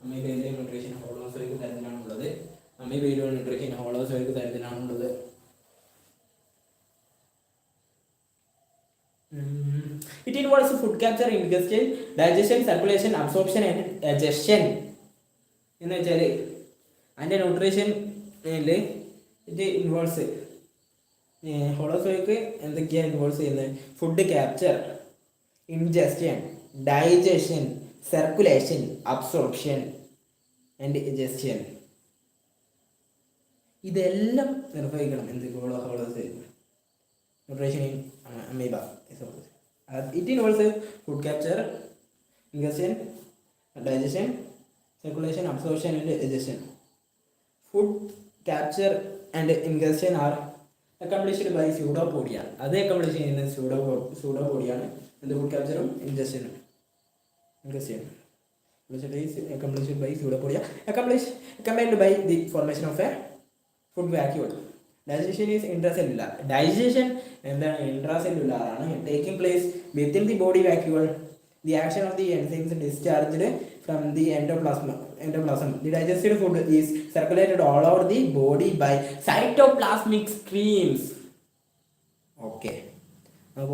അമീബയിലെ ന്യൂട്രീഷൻ ഹോളോസോയിക് തരത്തിലാണ് ഉള്ളത്. അമീബയിലെ ന്യൂട്രീഷൻ ഹോളോസോയിക് തരത്തിലാണ് ഉള്ളത്. It involves food capture, ingestion, digestion, circulation, absorption and digestion. എന്ന് വെച്ചാൽ അതിൻ്റെ ന്യൂട്രീഷനിൽ ഇത് ഇൻവോൾവ്സ് ഹോളോസോയിക്ക് എന്തൊക്കെയാണ് ഇൻവോൾവ് ചെയ്യുന്നത്? Food capture, ingestion, digestion, circulation, absorption and egestion. ഇതെല്ലാം നിർവഹിക്കണം എന്ത് holozoic. Nutrition in amoeba is also. It involves food capture, ingestion, digestion, circulation, absorption and digestion. Food capture and ingestion are accomplished by pseudopodia. That accomplishing in pseudopodia and the food capture and ingestion. Which is accomplished by pseudopodia, accompanied by the formation of a food vacuole. Digestion is intracellular. Digestion and the intracellular taking place within the body vacuole. The action of the enzymes discharged from the endoplasm. The digested food is circulated all over the body by cytoplasmic streams. Okay. Now,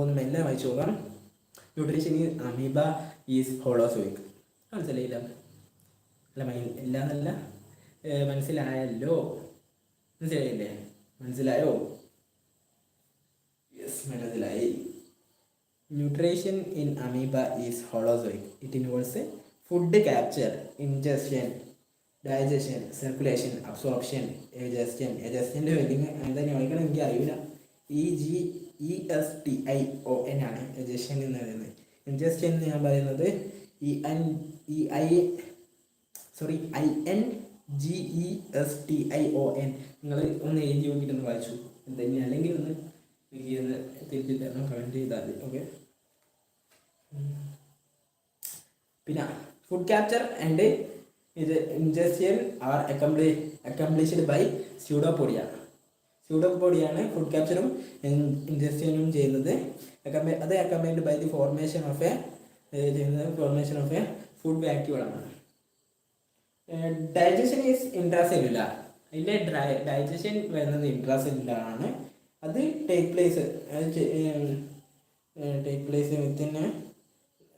nutrition in amoeba is holozoic. മനസ്സിലായോ? Yes, മനസ്സിലായി. Nutrition in amoeba is holozoic. It involves food capture, ingestion, digestion, circulation, absorption, എജസ്റ്റൻ്റെ വെല്ലിങ് എന്താണ് വായിക്കണം എനിക്ക് അറിയില്ല. EGESTION ആണ് എജസ്റ്റൻ എന്ന് പറയുന്നത്. ഇൻജസ്റ്റൻ എന്ന് ഞാൻ പറയുന്നത് INGESTION. നിങ്ങൾ ഒന്ന് എഴുതി നോക്കിയിട്ടൊന്ന് വായിച്ചു എന്തെങ്കിലും, അല്ലെങ്കിൽ ഒന്ന് തിരിച്ചു തരണം, കമൻറ്റ് ചെയ്താൽ മതി. ഓക്കെ. പിന്നെ food capture and ingestion are accomplished by pseudopodia. സ്യൂഡോപോഡിയാണ് ഫുഡ് ക്യാപ്ചറും ഇൻജസ്റ്റനും ചെയ്യുന്നത്. അത് accomplished by the formation of a food വാക്യൂളാണ്. Digestion is intracellular. അതിൻ്റെ ഡൈജഷൻ വരുന്നത് ഇൻട്രാസെല്ലുലാർ ആണ്. അത് ടേക്ക് പ്ലേസ് വിത്തിൻ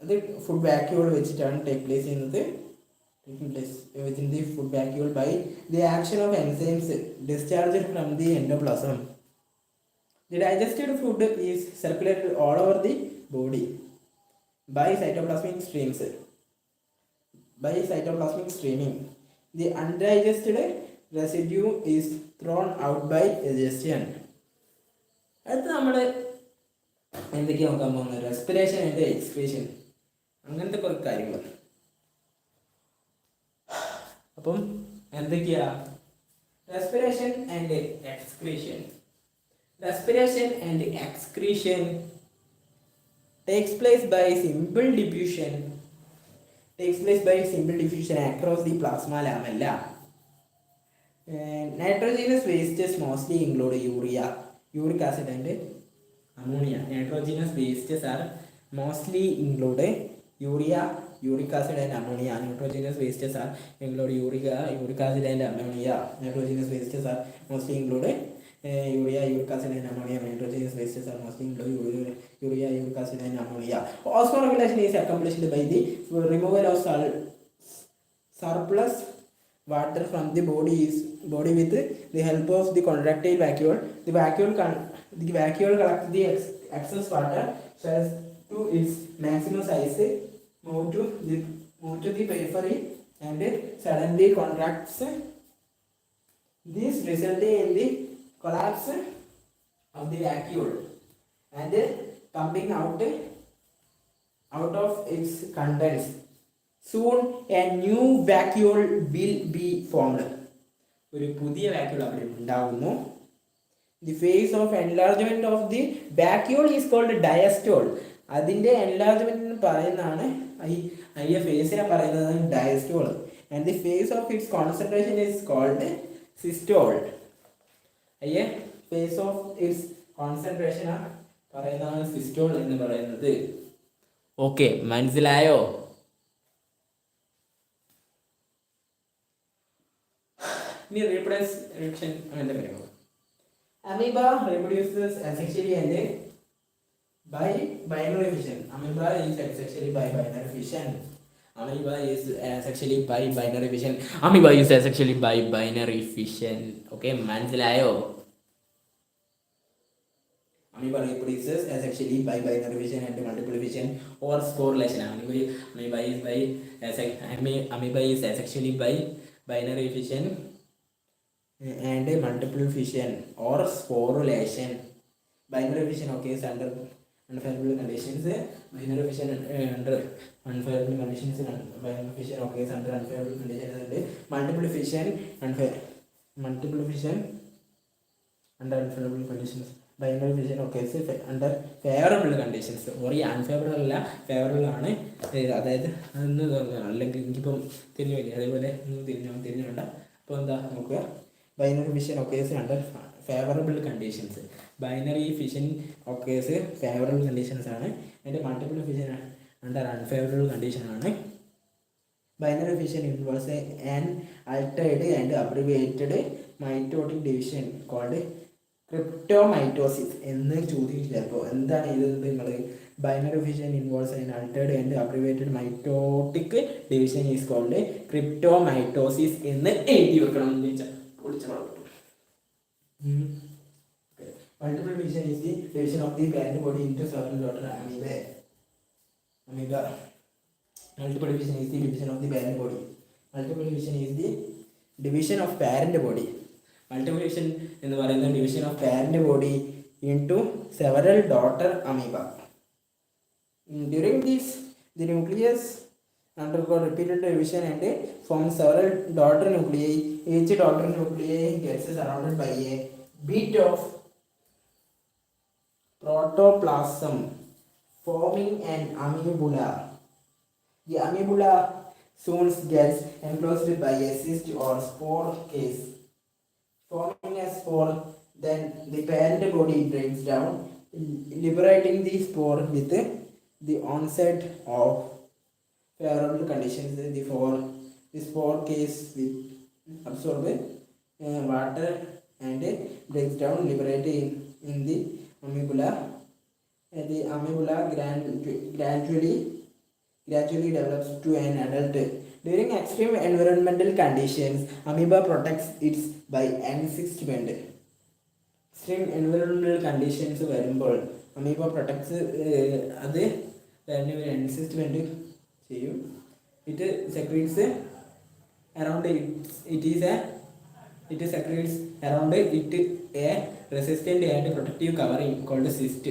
അത് ഫുഡ് വാക്യൂൾ വെച്ചിട്ടാണ് ടേക്ക് പ്ലേസ് ചെയ്യുന്നത്. Within the food vacuole by the action of enzymes discharged from the endoplasm. The digested food is circulated all over the body by cytoplasmic streaming. The undigested residue is thrown out by digestion. അടുത്ത നമ്മൾ എന്തൊക്കെയാണ് നോക്കാൻ പോകുന്നത്? Respiration and excretion, അങ്ങനത്തെ കുറേ കാര്യങ്ങൾ. അപ്പം എന്തൊക്കെയാ? Respiration and excretion. Respiration and excretion takes place by simple diffusion across the plasma lamella. Nitrogenous wastes mostly include urea, uric acid and ammonia. Nitrogenous wastes are mostly include urea, uric acid and ammonia. Nitrogenous wastes are include uric acid and ammonia. Nitrogenous wastes are mostly include urea, uric acid and ammonia. Nitrogenous wastes are mostly include urea, uric acid and ammonia. Osmoregulation is accomplished by the removal of surplus water from the body with the help of the contractile vacuole. The vacuole collects the excess water so as to its maximum size, move to the periphery and suddenly contracts. This resulting in the collapse of the vacuole and pumping out of its contents. Soon a new vacuole will be formed. ഒരു പുതിയ vacuole അവിടെ ഉണ്ടാകുന്നു. The phase of enlargement of the vacuole is called diastole. അതിൻ്റെ enlargement പറയുന്നതാണ് ഈ ഫേസിനെ പറയുന്നത് diastole. And the phase of its concentration is called systole. phase of its concentration പറയുന്നതാണ് systole എന്ന് പറയുന്നത്. ഓക്കെ, മനസ്സിലായോ? ഇനി റീപ്രൊഡക്ഷൻ അങ്ങനത്തെ കാര്യങ്ങൾ. Amoeba reproduces asexually and by binary fission. Amoeba is asexually by binary fission. Okay, മനസ്സിലായോ? Amoeba reproduces asexually by binary fission and multiple fission or sporulation. Amoeba is asexually by binary fission and multiple fission or sporulation. Binary fission occurs under unfavorable conditions. Binary fission under unfavorable conditions. Binary fission occurs under unfavorable conditions and multiple fission under unfavorable conditions. Binary fission occurs under favorable conditions. ഒരു unfavourable അല്ല, favourable ആണ്. അതായത് അതൊന്ന് അല്ലെങ്കിൽ എനിക്കിപ്പം തിരിഞ്ഞു അതേപോലെ തിരിഞ്ഞുണ്ട. അപ്പോൾ എന്താ നോക്കുക, binary fission occurs under favourable conditions. Binary fission occurs favourable conditions ആണ്. അതിൻ്റെ multiple fission under unfavourable condition ആണ്. Binary fission involves an altered and abbreviated mitotic division called cryptomitosis എന്ന് ചോദിക്കും ചിലപ്പോൾ. എന്താണ് എഴുതുന്നത് നിങ്ങൾ? Binary fission involves an altered and abbreviated mitotic division is called cryptomitosis എന്ന് എഴുതി വെക്കണം എന്ന് വെച്ചാൽ Multiple division is the division of the parent body into several daughter amoeba. Multiple division is the division of the parent body. Multiple division is the division of parent body. Multiple division എന്ന് പറയുന്ന division of parent body into several daughter amoeba. During this, the nucleus undergo repeated division and form several daughter nuclei. Each daughter nuclei gets surrounded by a bit of protoplasm, forming an amoebula. The amoebula soon gets enclosed by a cyst or spore case, forming a spore. Then the parent body breaks down, liberating the spore with the onset of favorable conditions. The spore case will absorb water and breaks down, liberating in the amoebula. The amoebula gradually develops to an adult. During extreme environmental conditions, amoeba protects its by encystment. Extreme environmental conditions വരുമ്പോൾ amoeba protects അത് എൻസിസ്റ്റ്മെൻറ്റ് ചെയ്യും. It secretes around it secretes around it a resistant and protective covering called cyst.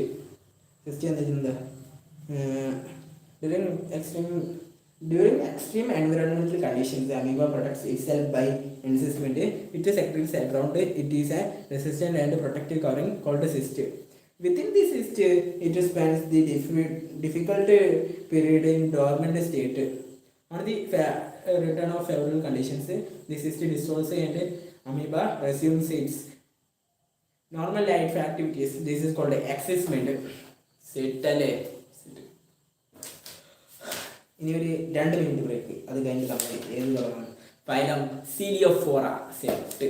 Cyst എന്താ? During extreme environmental conditions, the amoeba protects itself by encystment. It secretes around it is a resistant and protective covering called cyst. Within the cyst, it spends the difficult period in dormant state. On the return of favorable conditions, the cyst dissolves and amoeba resumes its normal life activities. This is called excitement. സെറ്റല്ലേ? ഇനി ഒരു 2 minute break. അത് കഴിഞ്ഞ് നമ്മൾ ഏത് തുടങ്ങണം? Phylum ciliophora set.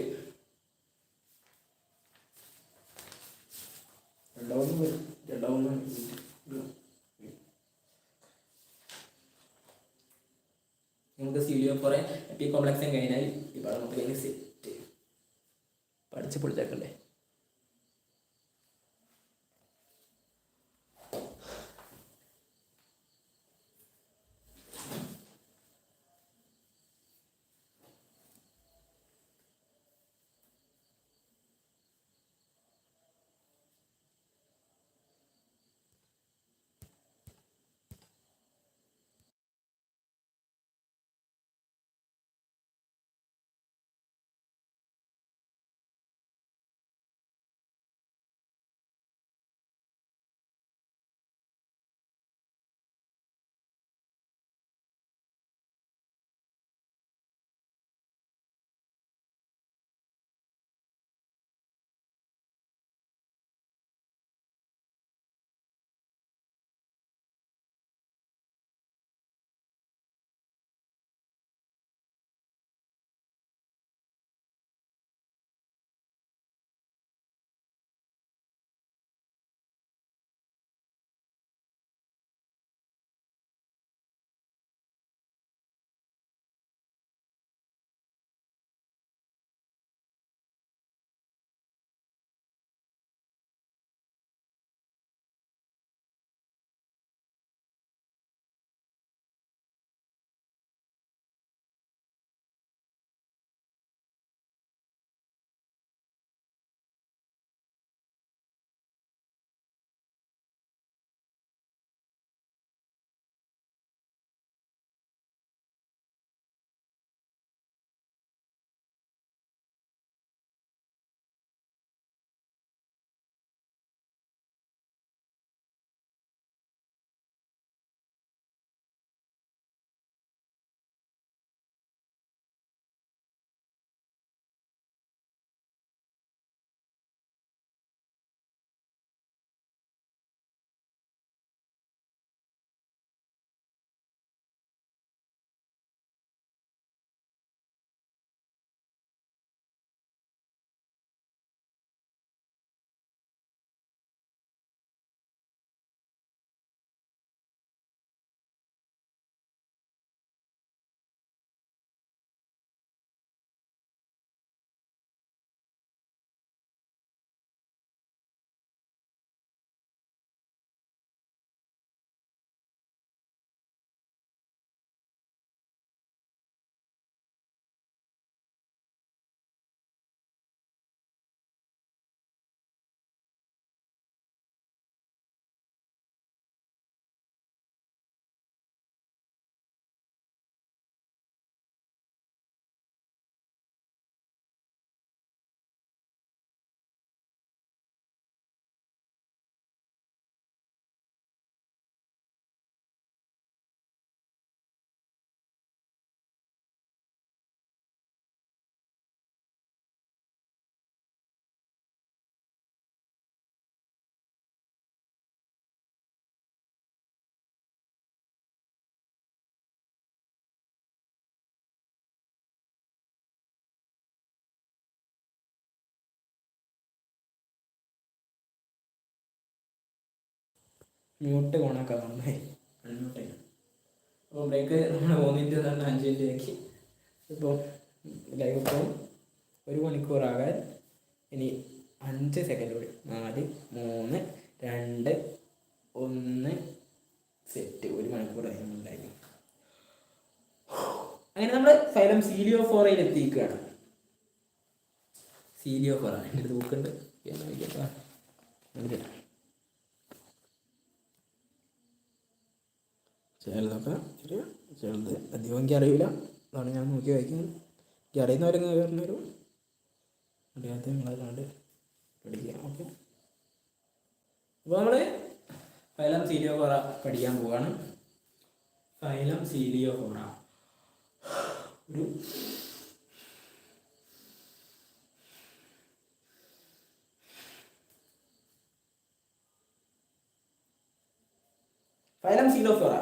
നമുക്ക് ciliophora P കോംപ്ലക്സും കഴിഞ്ഞാൽ ഇവിടെ നമുക്ക് കഴിഞ്ഞ് സെറ്റ് പഠിച്ച് പൊളിച്ചേക്കണ്ടേ. മ്യൂട്ട് ഓണാക്കാൻ നന്നായി അൺമ്യൂട്ട് ചെയ്യണം. അപ്പോൾ ബ്രേക്ക് നമ്മൾ 3 മിനിറ്റ് തന്നെ 5 മിനിറ്റ് ആക്കി. ഇപ്പോൾ ലൈവ് ഇപ്പോൾ 1 മണിക്കൂറാകാൻ ഇനി 5 സെക്കൻഡ് കൂടി. 4, 3, 2, 1 സെറ്റ്. 1 മണിക്കൂറായി ലൈവ്. അങ്ങനെ നമ്മൾ ഫൈലം സീലിയോഫോറയിൽ എത്തിക്കുകയാണ്. സീലിയോഫോറ എൻ്റെ അടുത്ത് ബുക്കുണ്ട്. ചിലതൊക്കെ ചെറിയ ചിലത് അധികം എനിക്ക് അറിയില്ല. അതാണ് ഞാൻ നോക്കി വായിക്കുന്നത്. എനിക്ക് അറിയുന്നവരങ്ങ് പറഞ്ഞുതരും, അറിയാത്ത നിങ്ങളല്ലാണ്ട് പഠിക്കുക. ഓക്കെ, അപ്പോൾ നമ്മൾ ഫൈലം സീലിയോഫോറ പഠിക്കാൻ പോവുകയാണ്. ഫൈലം സീലിയോഫോറ ഒരു Phylum Coelophora.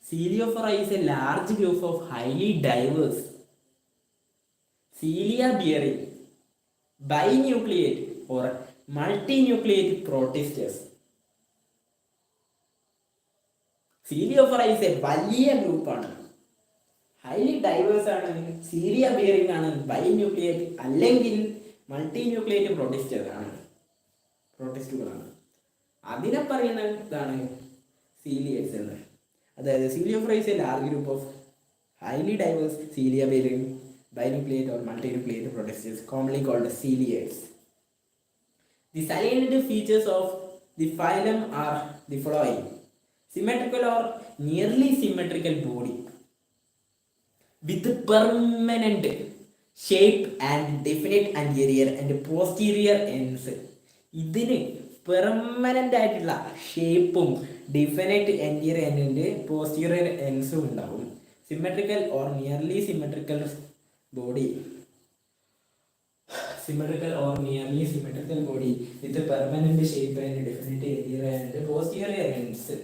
Coelophora is a large group of highly diverse cilia bearing binucleate or multinucleate protistas. Coelophora is a വലിയ ഗ്രൂപ്പാണ്. ഹൈലി ഡൈവേഴ്സ് ആണ്, സീരിയ ബിയറിംഗ് ആണ്, ബൈന്യൂക്ലിയേറ്റ് അല്ലെങ്കിൽ മൾട്ടി ന്യൂക്ലിയേറ്റ് പ്രോട്ടിസ്റ്റുകളാണ്. അതിനെ പറയുന്ന ഇതാണ് സീലിയേറ്റ്സ് എന്ന്. അതായത് സീലിയോഫ്രൈസ് a large group of highly diverse cilia bearing binucleate or multinucleate protists, commonly called ciliates. The salient features of the phylum are the following: symmetrical or nearly symmetrical body with permanent shape and definite anterior and posterior ends. ഇതിന് permanent ആയിട്ടുള്ള ഷേപ്പും definite anterior എൻഡിൻ്റെ posterior എൻസും ഉണ്ടാവും. Symmetrical or nearly symmetrical body with permanent shape and definite anterior and posterior ends.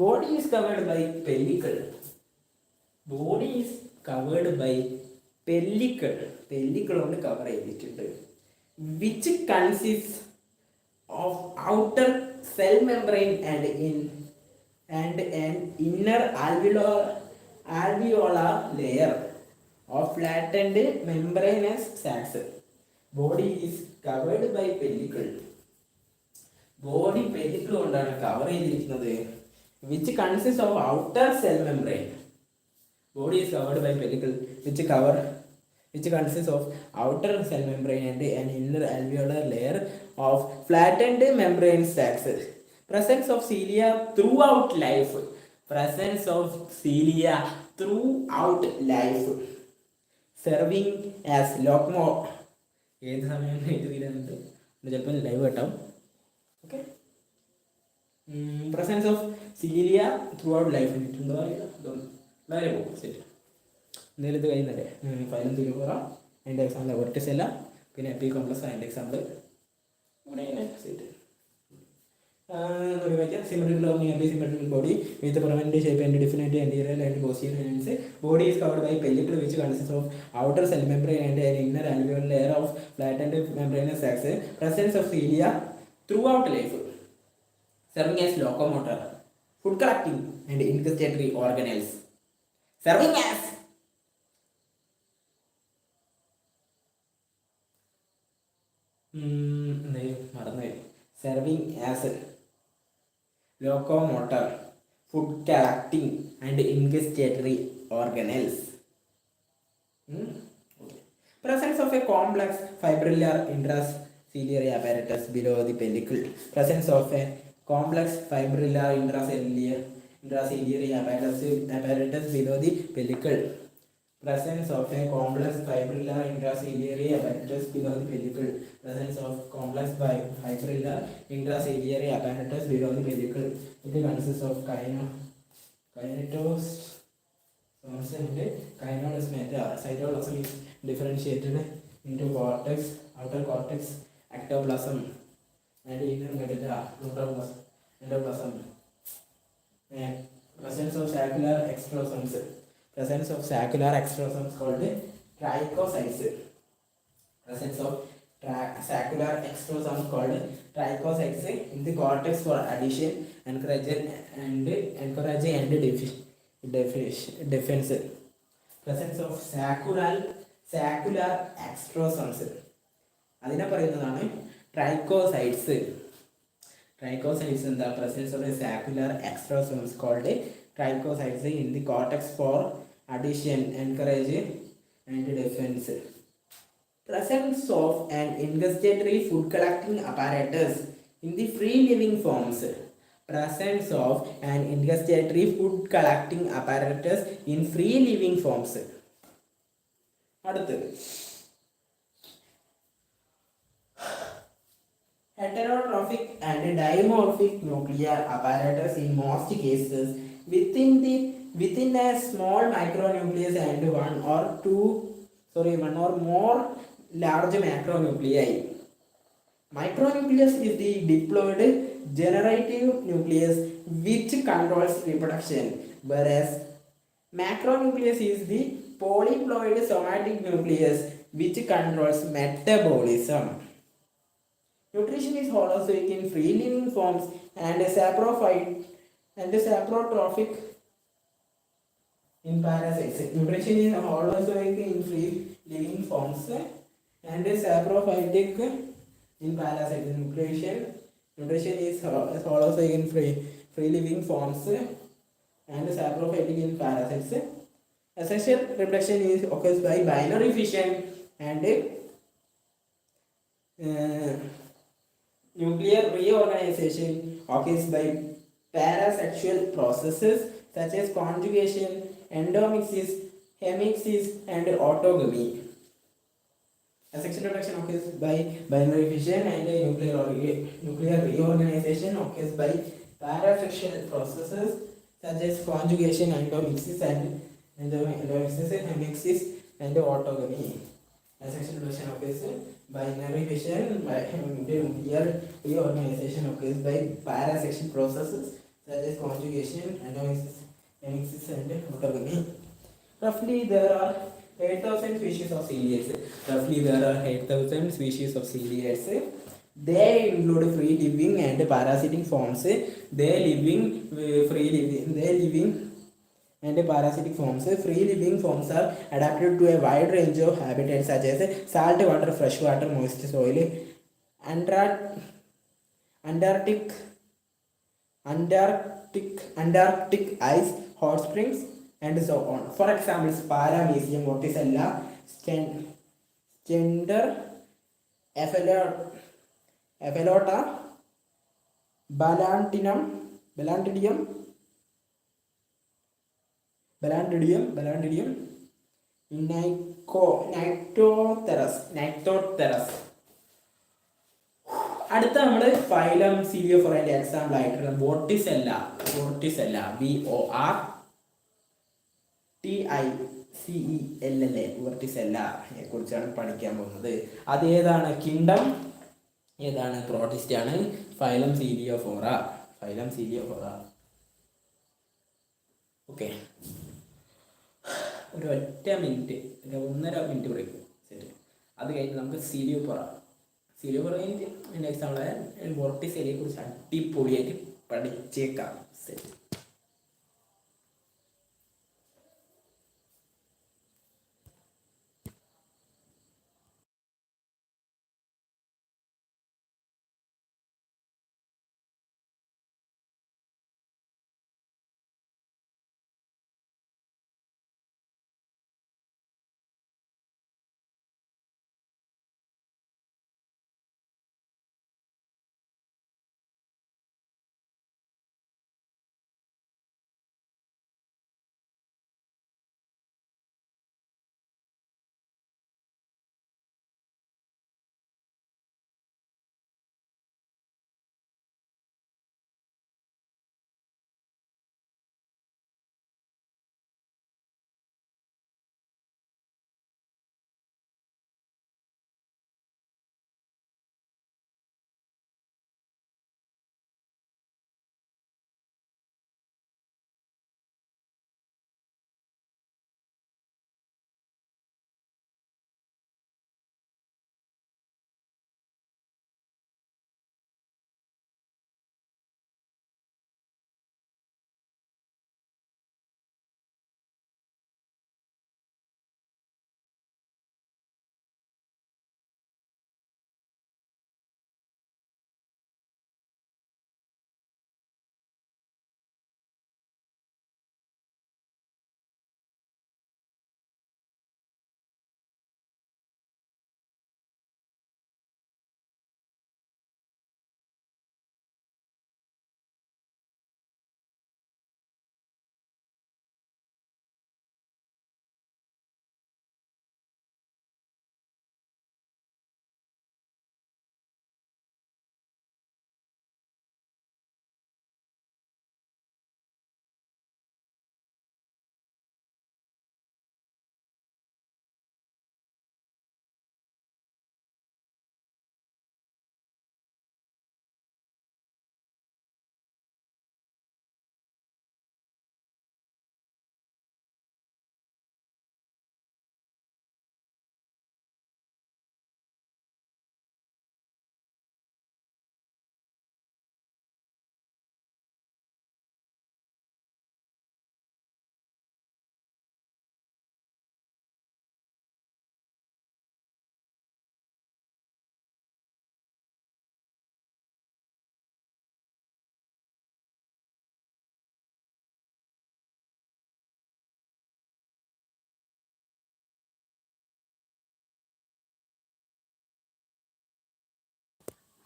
Body is covered by pellicle. Pellicle കൊണ്ട് cover ചെയ്തിട്ടുണ്ട്. Which consist of outer cell membrane and an inner alveolar layer of flattened membranous sacs. Body is covered by pellicle. Body pellicle കൊണ്ടാണ് cover ചെയ്തിരിക്കുന്നത്. Which consists of outer cell membrane. Body is covered by pellicle which consists of outer cell membrane and an inner alveolar layer of flattened membrane sacs. Presence of cilia throughout life. Serving as locomotor. ഏത് സമയം ഇത് തീരുന്നുണ്ട് ചിലപ്പോൾ live കേട്ടാവും. Okay, presence of cilia throughout life ഉണ്ടോ വളരെ പോകും. ശരി, എന്തെങ്കിലും ഇത് കഴിയുന്നല്ലേ ഫൈലം തിരുപുറ അതിൻ്റെ എക്സാമ്പിൾ വെർട്ടിസെല്ല, പിന്നെ എപ്പി കോംപ്ലക്സ് അതിൻ്റെ എക്സാമ്പിൾ ഇവിടെ set. Symmetrical or nearly symmetrical body with a permanent shape and definite anterior and posterior ends. Body is covered by pellicle which consists of outer cell membrane and an inner alveolar layer of flattened membranous sacs. Presence of cilia throughout life. Serving as locomotor, food collecting and ingustatory organelles. Serving as locomotor, food collecting and ingustatory organelles. Presence of a complex fibrillar intraciliary apparatus below the pellicle. Presence of a complex fibrillar intraciliary apparatus below the pellicle. Presence of a complex fibrillar intraciliary apparatus below the pellicle. Presence of complex fibrillar intraciliary apparatus below the pellicle. It consists of kinetosomes and kinolosmata. Cytoplasm is differentiated into cortex, outer cortex, ectoplasm, and inner medulla, endoplasm. Presence of saccular extrosomes. Presence of saccular extrosomes called trichocytes. Presence of saccular extrosomes called trichocytes in the cortex for addition, encouraging and defense. Presence of saccular extrosomes അതിനെ പറയുന്നതാണ് ട്രൈക്കോസൈറ്റ്സ്. Trichocytes in the presence of a saccular extrosomes called trichocytes in the cortex for addition, encourage and defense. Presence of an ingustatory food collecting apparatus in the free living forms. Presence of an ingustatory food collecting apparatus in free living forms. അടുത്ത് heterotrophic and dimorphic nuclear apparatus in most cases within a small micronucleus and one or more large macronuclei. Micronucleus is the diploid generative nucleus which controls reproduction, whereas macronucleus is the polyploid somatic nucleus which controls metabolism. Nutrition is holozoic in free living forms and saprophyte and saprotrophic in parasites. Nutrition is holozoic in free living forms and saprophytic in parasites. Nutrition is holozoic in free living forms and saprophytic in parasites. Asexual reproduction is occurs by binary fission and nuclear reorganization occurs by parasexual processes such as conjugation, endomyxis, hemixis, and autogamy. Asexual reproduction occurs by binary fission and nuclear reorganization occurs by parasexual processes such as conjugation, endomyxis, hemixis, and autogamy. Asexual reproduction occurs binary fission by nuclear reorganization occurs by parasexual processes such as conjugation, hemixis, and autogamy. Roughly there are 8,000 species of ciliates. They include free living and parasitic forms. They living and parasitic forms. Free living forms are adapted to a wide range of habitats such as salt water, fresh water, moist soil, Antarctic, ice, hot springs, and so on. For example, Paramecium, Vorticella, Stender, Ephelota, Balantidium, Nyctoteres. അടുത്ത നമ്മൾ phylum സീലിയോഫോറയുടെ example ആയിട്ടുള്ള വോർട്ടിസെല്ല VORTICELLA വോർട്ടിസെല്ലയെ കുറിച്ചാണ് പഠിക്കാൻ പോകുന്നത്. അത് ഏതാണ്? Kingdom ഏതാണ്? Protist ആണ്. ഫൈലം സീലിയോഫോറ. ഓക്കെ, ഒരു ഒറ്റ മിനിറ്റ്, 1.5 മിനിറ്റ് ബ്രേക്ക്. ശരി, അത് കഴിഞ്ഞ് നമുക്ക് സീലിയോഫോറ കഴിഞ്ഞിട്ട് എൻ്റെ എക്സാമ്പിൾ വോർട്ടിസെല്ലയെ കുറിച്ച് അടിപൊളിയായിട്ട് പഠിച്ചേക്കാം. ശരി.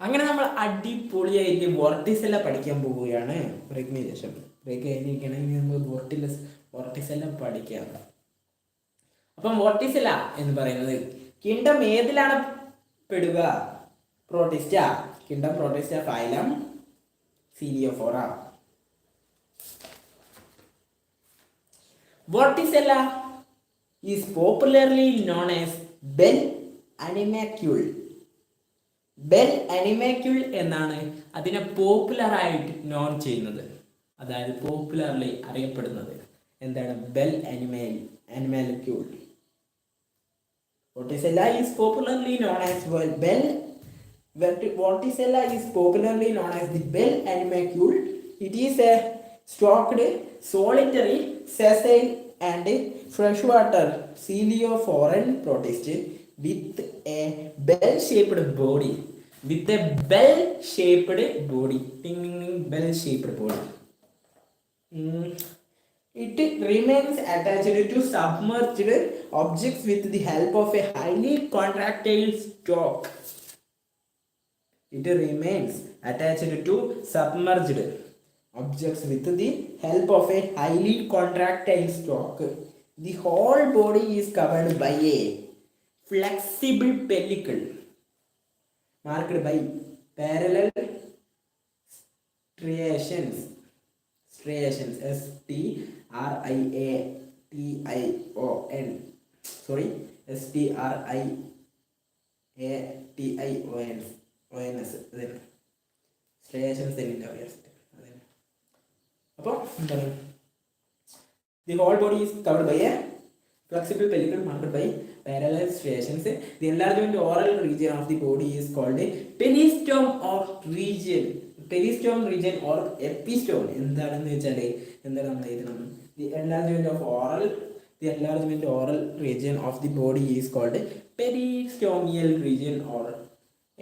അങ്ങനെ നമ്മൾ അടിപൊളിയായിട്ട് വോർട്ടിസെല്ല പഠിക്കാൻ പോവുകയാണ്. ബ്രേക്കിന് ശേഷം ബ്രേക്ക് കഴിഞ്ഞിരിക്കണമെങ്കിൽ നമ്മൾ വോർട്ടിസെല്ല പഠിക്കാം. അപ്പം വോർട്ടിസെല്ല എന്ന് പറയുന്നത് കിങ്ഡം ഏതിലാണ് പെടുക? Protista. Kingdom protista, phylum ciliophora. Vorticella is popularly known as bell animalcule. Bell animalcule എന്നാണ് അതിനെ പോപ്പുലറായിട്ട് നോൺ ചെയ്യുന്നത്, അതായത് പോപ്പുലർലി അറിയപ്പെടുന്നത്. എന്താണ് ബെൽ അനിമാക്യൂൾ? Vorticella is popularly known as bell. Vorticella is popularly known as the bell animalcule. It is a stalked, solitary, sessile and freshwater coelophoran protist with a bell-shaped body. With a bell-shaped body. Bell-shaped body. It remains attached to submerged objects with the help of a highly contractile stalk. It remains attached to submerged objects with the help of a highly contractile stalk. The whole body is covered by a flexible pellicle marked by parallel striations. Striations അപ്പോൾ എന്താണ്? The whole body is covered by a flexible pellicle marked by parallel striations. The enlargement oral region of the body is called a peristome or region. Peristome region or epistome. എന്താണെന്ന് വെച്ചാൽ എന്താണ് നമ്മൾ എഴുതണം? The enlargement oral region of the body is called peristomial region or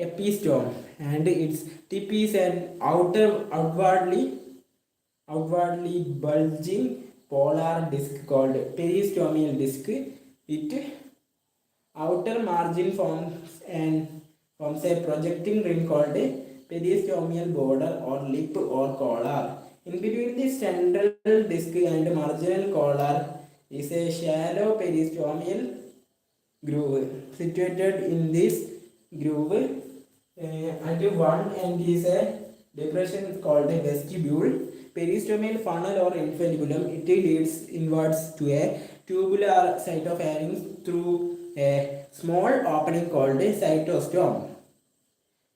epistome, and its tip is an outwardly bulging polar disc called peristomial disc. Its outer margin forms a projecting ring called peristomial border or lip or collar. In between the central disc and marginal collar is a shallow peristomial groove. Situated in this groove at one end is a depression called a vestibule. Peristomial funnel or infundibulum. It leads inwards to a tubular site of pharynx through a small opening called a cytostome.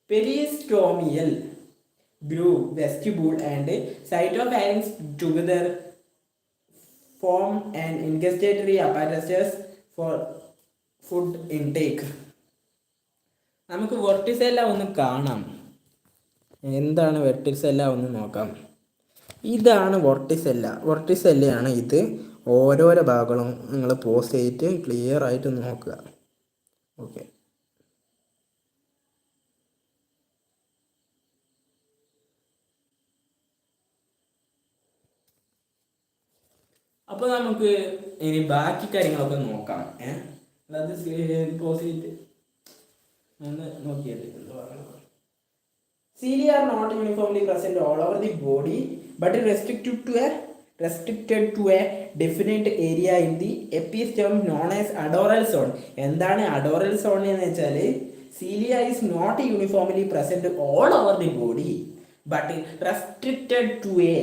Peristomial groove, vestibule and cytopharynx together form an ingustatory apparatus for food intake. നമുക്ക് വെർട്ടിസെല്ല ഒന്ന് കാണാം. എന്താണ് വെർട്ടിസെല്ല ഒന്ന് നോക്കാം. ഇതാണ് വെർട്ടിസെല്ലയാണ് ഇത്. ഓരോരോ ഭാഗങ്ങളും നിങ്ങൾ പോസ്റ്റ് ചെയ്തിട്ട് ക്ലിയർ ആയിട്ട് നോക്കുക. ഓക്കെ, അപ്പോൾ നമുക്ക് ഇനി ബാക്കി കാര്യങ്ങളൊക്കെ നോക്കാം. അത് പോസ്റ്റ് ചെയ്തിട്ട് ഒന്ന് നോക്കിയിട്ട് Cilia are not uniformly present all over the body, but restricted to a definite area in the epistome known as adoral zone. എന്താണ് adoral zone എന്ന് വെച്ചാൽ cilia is not uniformly present all over the body, but restricted to a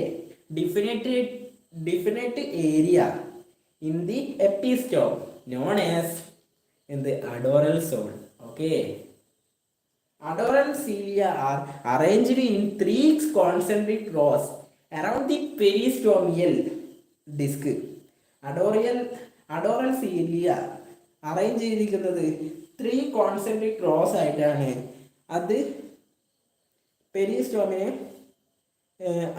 definite area in the epistome known as in the adoral zone. Okay. Adoral cilia are arranged in 3 concentric rows around the peristomial disc. Adoral cilia arrange ചെയ്തിരിക്കുന്നത് 3 concentric rows ആയിട്ടാണ്. അത് പെരിസ്റ്റോമിന്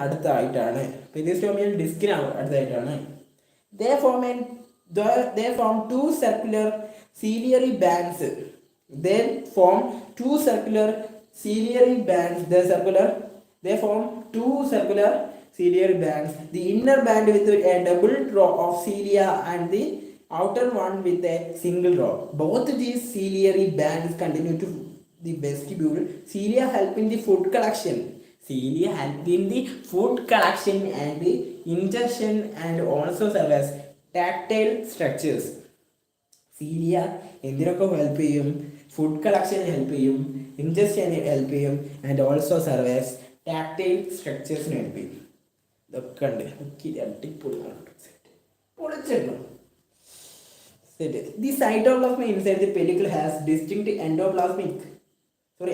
അടുത്തായിട്ടാണ്, peristomial ഡിസ്കിന് അടുത്തായിട്ടാണ്. They form 2 circular ciliary bands. They form 2 circular ciliary bands. They form 2 circular ciliary bands. The inner band with a double row of cilia and the outer one with a single row. Both these ciliary bands continue to the vestibule. Cilia help in the food collection. Cilia help in the food collection and the ingestion and also serve as tactile structures. Cilia എന്തിനൊക്കെ help ചെയ്യും? Food കളക്ഷന് help ചെയ്യും, ഇൻജസ്റ്റന് help ചെയ്യും, and also serve as tactile സ്ട്രക്ചേഴ്സിന് help ചെയ്യും. ഇതൊക്കെ ഉണ്ട്. അടിപൊളിയാണ്. പൊളിച്ചിടണം. The cytoplasm inside the pellicle has distinct ectoplasmic. The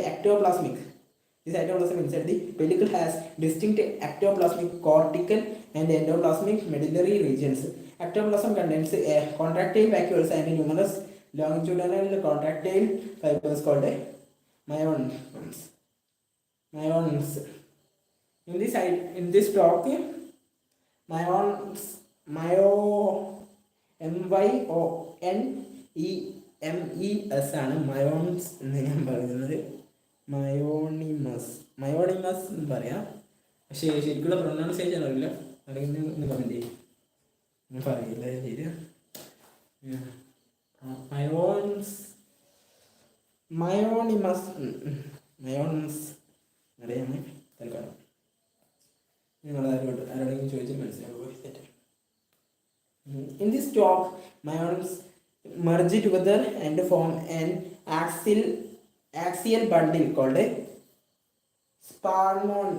cytoplasm inside the pellicle has distinct ectoplasmic cortical and endoplasmic medullary regions. Ectoplasm contains contractile vacuoles and numerous longitudinal contractile fibers called myons. In this talk, myons, MYONEMES ആണ് mayonnaise എന്ന് ഞാൻ പറയുന്നത്. മയോണിമസ് എന്ന് പറയാം. പക്ഷേ ശരിക്കുള്ള pronunciation അറിയില്ല. അല്ലെങ്കിൽ ഒന്ന് കമൻറ്റ് ചെയ്യും. ഞാൻ പറയില്ല ശരി. മയോൺസ് അറിയാമേ തൽക്കാലം. നിങ്ങൾ ആരോടെങ്കിലും ചോദിച്ചാൽ മനസ്സിലാവും. In this talk, myons merge together and form an axial bundle called a spasmon.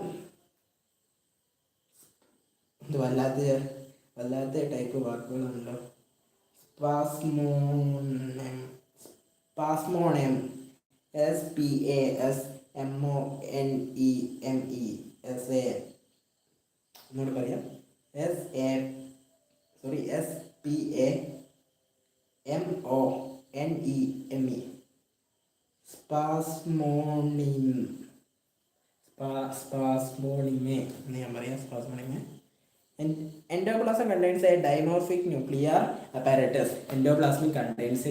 വല്ലാത്ത ടൈപ്പ് വാക്കുകളുണ്ടല്ലോ. സ്പാസ്മോണയം, SPASMONEME. ഒന്നുകൂടെ പറയാം. SPAMONEME. സ്പാസ്മോണിമെ എന്ന് ഞാൻ പറയാം. സ്പാസ്മോണിമെ. Endoplasm contains a dimorphic nuclear apparatus. Endoplasm contains a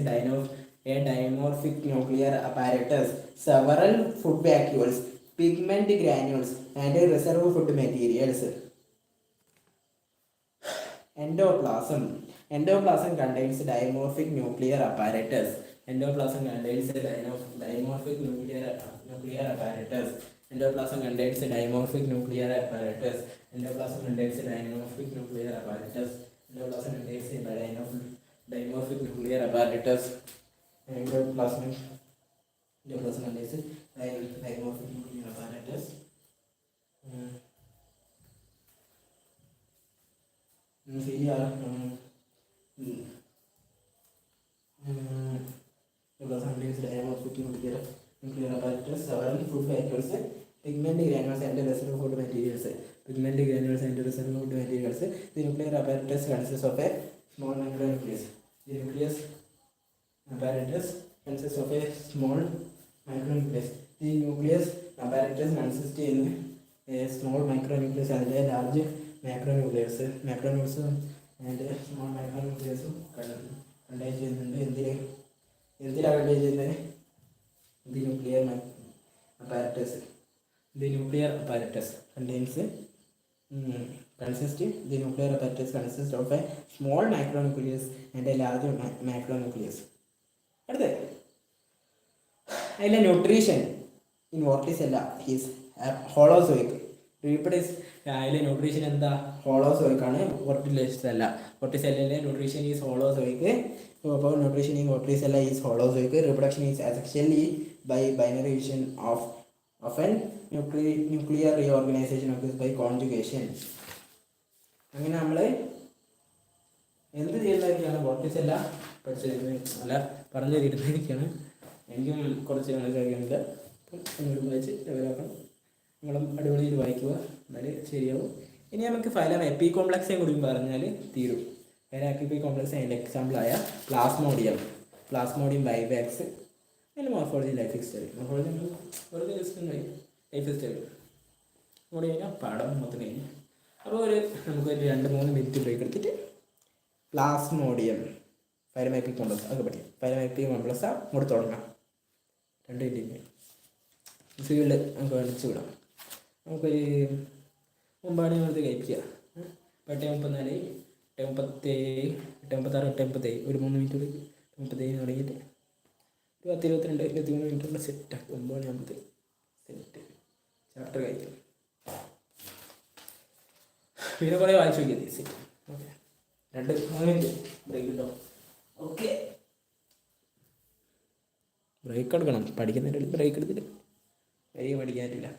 dimorphic nuclear apparatus, several food vacuoles, pigment granules, and reserve food materials. Endoplasm contains dimorphic nuclear apparatus. Endoplasm contains a dimorphic nuclear apparatus. Endoplasm contains a dimorphic nuclear apparatus. Endoplasm contains a dimorphic nuclear apparatus. Endoplasm contains a dimorphic nuclear apparatus. Endoplasm contains a dimorphic nuclear apparatus. Nuclear apparatus, several food vacuoles, pigment granules and reserve food materials. The nuclear apparatus consists of a small micronucleus. The nucleus apparatus consists of a small micronucleus. The nucleus apparatus consists in a small micronucleus and a large macronucleus. Macronucleus and a small micronucleus contain the nuclear apparatus. The nuclear apparatus consists of a small micronucleus and a large macronucleus. അതിലെ nutrition in vorticella is holozoic. അതിലെ nutrition എന്താ? Holozoic ആണ്. വോർട്ടിസെല്ലിലെ nutrition is holozoic. അപ്പോൾ nutrition in vorticella is holozoic. Reproduction is asexually by binary fission of an nuclear reorganization occurs by conjugation. അങ്ങനെ നമ്മൾ എന്ത് ചെയ്യുന്നതൊക്കെയാണ് വോർട്ടിസെല്ല അല്ല പറഞ്ഞു തരുന്നതൊക്കെയാണ്. എനിക്കും കുറച്ച് മനസ്സിലാക്കിയുണ്ട്. ഒന്നുകൂടി വായിച്ച് ഡെവലപ്പാക്കണം. നിങ്ങളും അടിപൊളിയിൽ വായിക്കുക, എന്നാലും ശരിയാവും. ഇനി നമുക്ക് ഫൈലം എപ്പി കോംപ്ലക്സേയും കൂടി പറഞ്ഞാൽ തീരും. ഫൈലം എപ്പി കോംപ്ലക്സ് അതിൻ്റെ എക്സാമ്പിളായ പ്ലാസ്മോഡിയം വൈവാക്സ്. അതിൻ്റെ മോർഫോളജി ലൈഫ് സ്റ്റൈൽ. മോർഫോളജി വെറുതെ ജസ്റ്റ് ലൈഫ് സ്റ്റൈൽ കൂടി കഴിഞ്ഞാൽ പാഠം മൊത്തം കഴിഞ്ഞു. അപ്പോൾ നമുക്കൊരു 2-3 മിനിറ്റ് ബ്രേക്ക് എടുത്തിട്ട് പ്ലാസ്മോഡിയം ഫൈലമെപ്പിക് കോംപ്ലക്സ് അതൊക്കെ പഠിക്കും. ഫൈലമെപ്പിക് കോംപ്ലക്സ് അങ്ങോട്ട് തുടങ്ങാം. 2 മിനിറ്റ് ഫീൽഡ് നമുക്ക് അടിച്ചു വിടാം. നമുക്കൊരു 9 മണി കഴിക്കുക. 8:34, 8:37, 8:56, 8:57 ഒരു 3 മിനിറ്റ് 37 തുടങ്ങിയിട്ട് 22 മിനിറ്റുള്ള സെറ്റാണ്. 9 മണിയാകുമ്പോൾ സെറ്റ് ചാപ്റ്റർ കഴിക്കും. പിന്നെ കുറേ വായിച്ചു നോക്കിയത് സെറ്റ്. ഓക്കെ, 2-3 മിനിറ്റ് ബ്രേക്ക് കിട്ടോ? ഓക്കെ, ബ്രേക്ക് എടുക്കണം. പഠിക്കുന്നതിൻ്റെ ബ്രേക്ക് എടുത്തിട്ട് പഠിക്കാൻ പറ്റില്ല.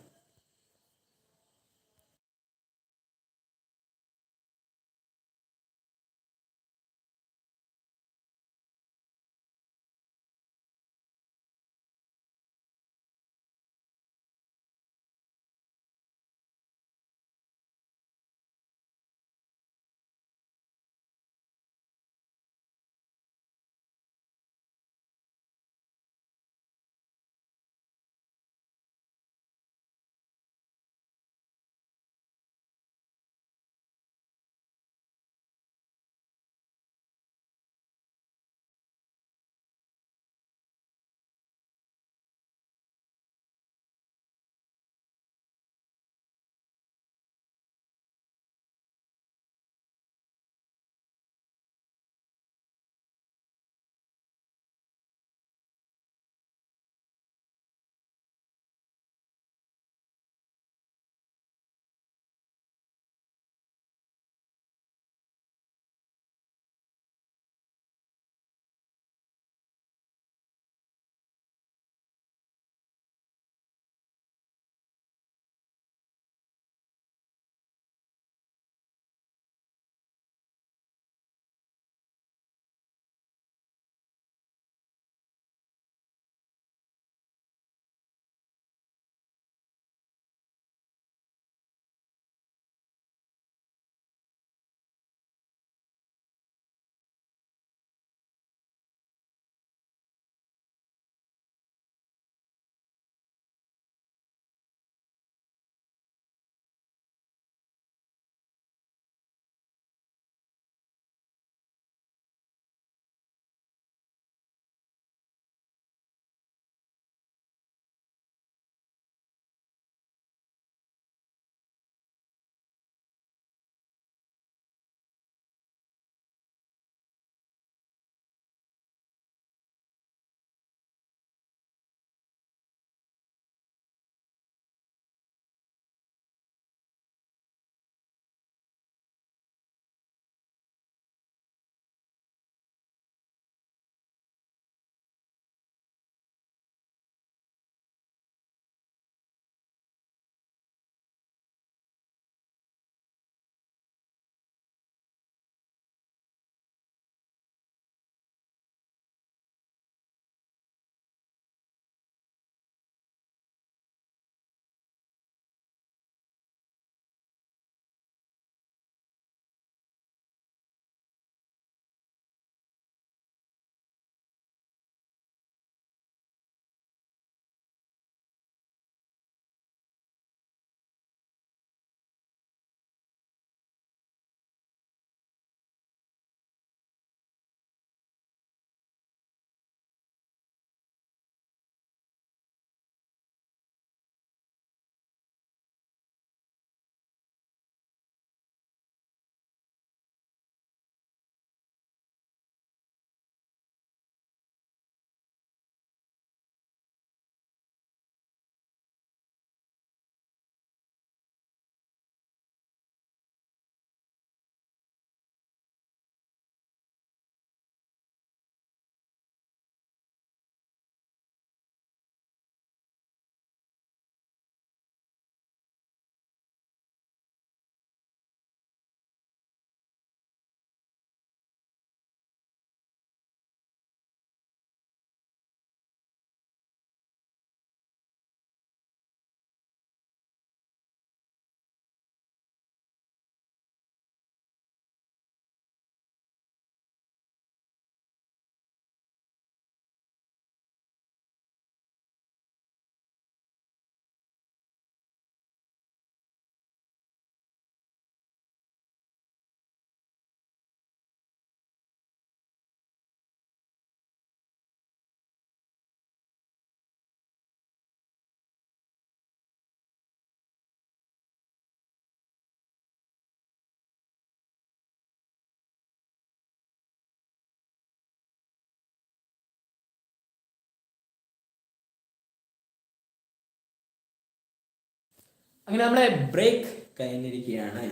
അങ്ങനെ നമ്മളെ ബ്രേക്ക് കഴിഞ്ഞിരിക്കുകയാണ്.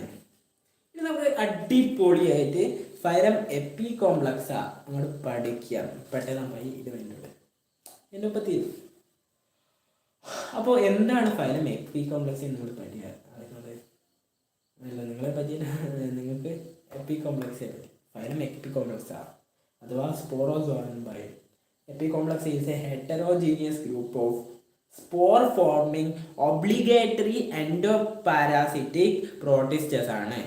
ഇനി നമുക്ക് അടിപൊളിയായിട്ട് ഫൈലം എപ്പി കോംപ്ലക്സാ അങ്ങോട്ട് പഠിക്കാം. പെട്ടെന്ന് പോയി ഇത് വേണ്ടത് എൻ്റെ ഒപ്പം തീരും. അപ്പോൾ എന്താണ് ഫൈലം എപ്പി കോംപ്ലക്സ് എന്ന് നമ്മൾ പഠിക്കുക? നിങ്ങളെ പറ്റി നിങ്ങൾക്ക് എപ്പി കോംപ്ലക്സെ പറ്റി. ഫൈലം എപ്പി കോംപ്ലക്സാ അഥവാ സ്പോറോസോൺ എന്ന് പറയും. Apicomplexa is a heterogeneous group of spore forming obligatory endoparasitic protists ആണ്.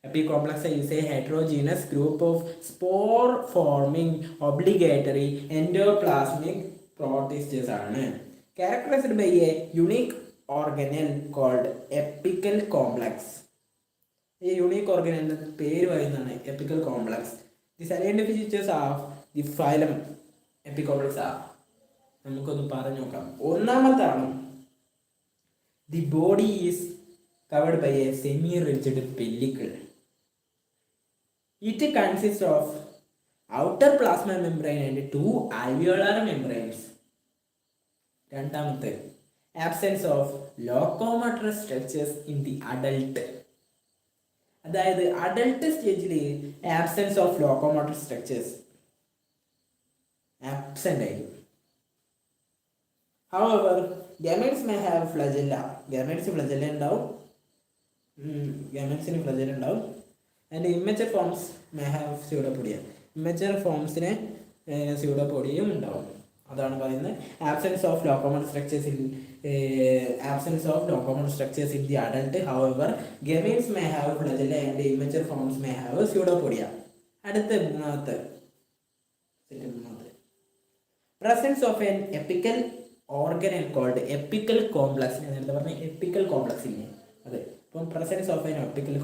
Apicomplexa is a heterogeneous group of spore forming obligatory endoplasmic protists ആണ്. Characterized by a unique organelle called apical complex. ഈ unique organelle എന്ന പേര് പറയുന്നതാണ് apical complex. The salient features of the phylum apicomplexa ആ നമുക്കൊന്ന് പറഞ്ഞു നോക്കാം. ഒന്നാമത്താണ് the body is covered by a semi rigid pellicle. It consist of outer plasma membrane and 2 alveolar membranes. രണ്ടാമത്തെ absence of locomotor structures in the adult. അതായത് adult സ്റ്റേജിൽ absence of locomotor structures absent ആയിരിക്കും. However, gametes may have flagella. Gametes flagella ഉണ്ടാവും. ഗാമറ്റ്സിന് flagella ഉണ്ടാവും. And immature forms may have pseudopodia. Immature ഫോംസിന് സ്യൂഡോപോഡിയയും ഉണ്ടാവും. അതാണ് പറയുന്നത് absence of locomotor structures in the adult. However gametes may have flagella and immature forms may have pseudopodia. അടുത്ത മൂന്നാമത്തെ presence of an apical organelle called apical complex. ഞാൻ നേരത്തെ പറഞ്ഞ എപ്പിക്കൽ കോംപ്ലക്സ് ഇല്ലേ അതെ. അപ്പം presence of an apical